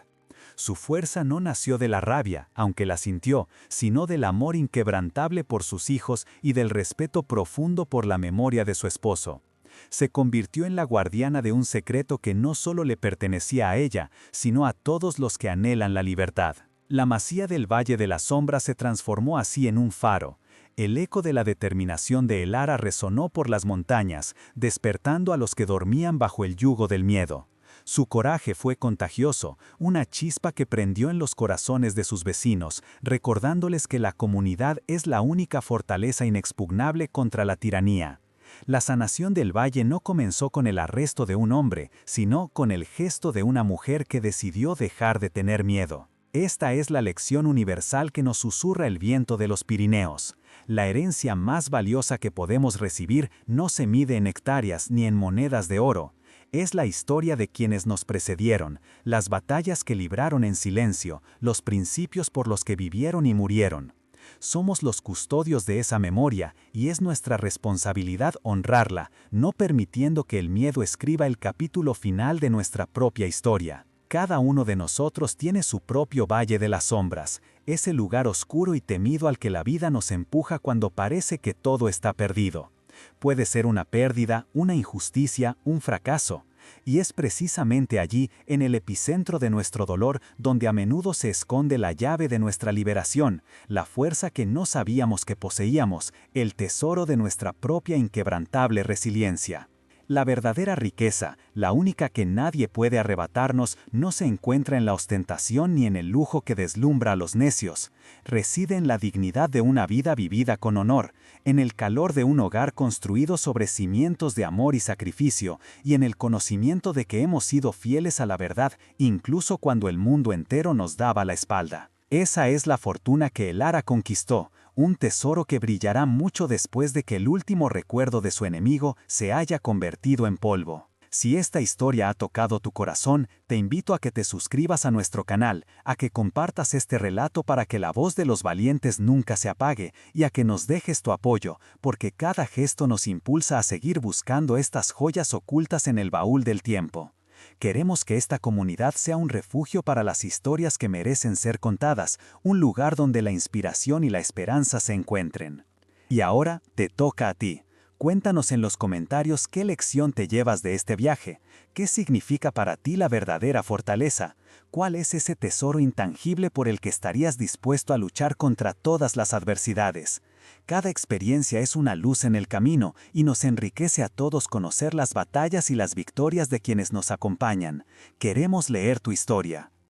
Su fuerza no nació de la rabia, aunque la sintió, sino del amor inquebrantable por sus hijos y del respeto profundo por la memoria de su esposo. Se convirtió en la guardiana de un secreto que no solo le pertenecía a ella, sino a todos los que anhelan la libertad. La masía del Valle de la Sombra se transformó así en un faro. El eco de la determinación de El Ara resonó por las montañas, despertando a los que dormían bajo el yugo del miedo. Su coraje fue contagioso, una chispa que prendió en los corazones de sus vecinos, recordándoles que la comunidad es la única fortaleza inexpugnable contra la tiranía. La sanación del valle no comenzó con el arresto de un hombre, sino con el gesto de una mujer que decidió dejar de tener miedo. Esta es la lección universal que nos susurra el viento de los Pirineos. La herencia más valiosa que podemos recibir no se mide en hectáreas ni en monedas de oro. Es la historia de quienes nos precedieron, las batallas que libraron en silencio, los principios por los que vivieron y murieron. Somos los custodios de esa memoria y es nuestra responsabilidad honrarla, no permitiendo que el miedo escriba el capítulo final de nuestra propia historia. Cada uno de nosotros tiene su propio Valle de las Sombras, ese lugar oscuro y temido al que la vida nos empuja cuando parece que todo está perdido. Puede ser una pérdida, una injusticia, un fracaso. Y es precisamente allí, en el epicentro de nuestro dolor, donde a menudo se esconde la llave de nuestra liberación, la fuerza que no sabíamos que poseíamos, el tesoro de nuestra propia inquebrantable resiliencia. La verdadera riqueza, la única que nadie puede arrebatarnos, no se encuentra en la ostentación ni en el lujo que deslumbra a los necios. Reside en la dignidad de una vida vivida con honor, en el calor de un hogar construido sobre cimientos de amor y sacrificio, y en el conocimiento de que hemos sido fieles a la verdad, incluso cuando el mundo entero nos daba la espalda. Esa es la fortuna que El Ara conquistó, un tesoro que brillará mucho después de que el último recuerdo de su enemigo se haya convertido en polvo. Si esta historia ha tocado tu corazón, te invito a que te suscribas a nuestro canal, a que compartas este relato para que la voz de los valientes nunca se apague y a que nos dejes tu apoyo, porque cada gesto nos impulsa a seguir buscando estas joyas ocultas en el baúl del tiempo. Queremos que esta comunidad sea un refugio para las historias que merecen ser contadas, un lugar donde la inspiración y la esperanza se encuentren. Y ahora te toca a ti. Cuéntanos en los comentarios qué lección te llevas de este viaje, qué significa para ti la verdadera fortaleza, cuál es ese tesoro intangible por el que estarías dispuesto a luchar contra todas las adversidades. Cada experiencia es una luz en el camino y nos enriquece a todos conocer las batallas y las victorias de quienes nos acompañan. Queremos leer tu historia.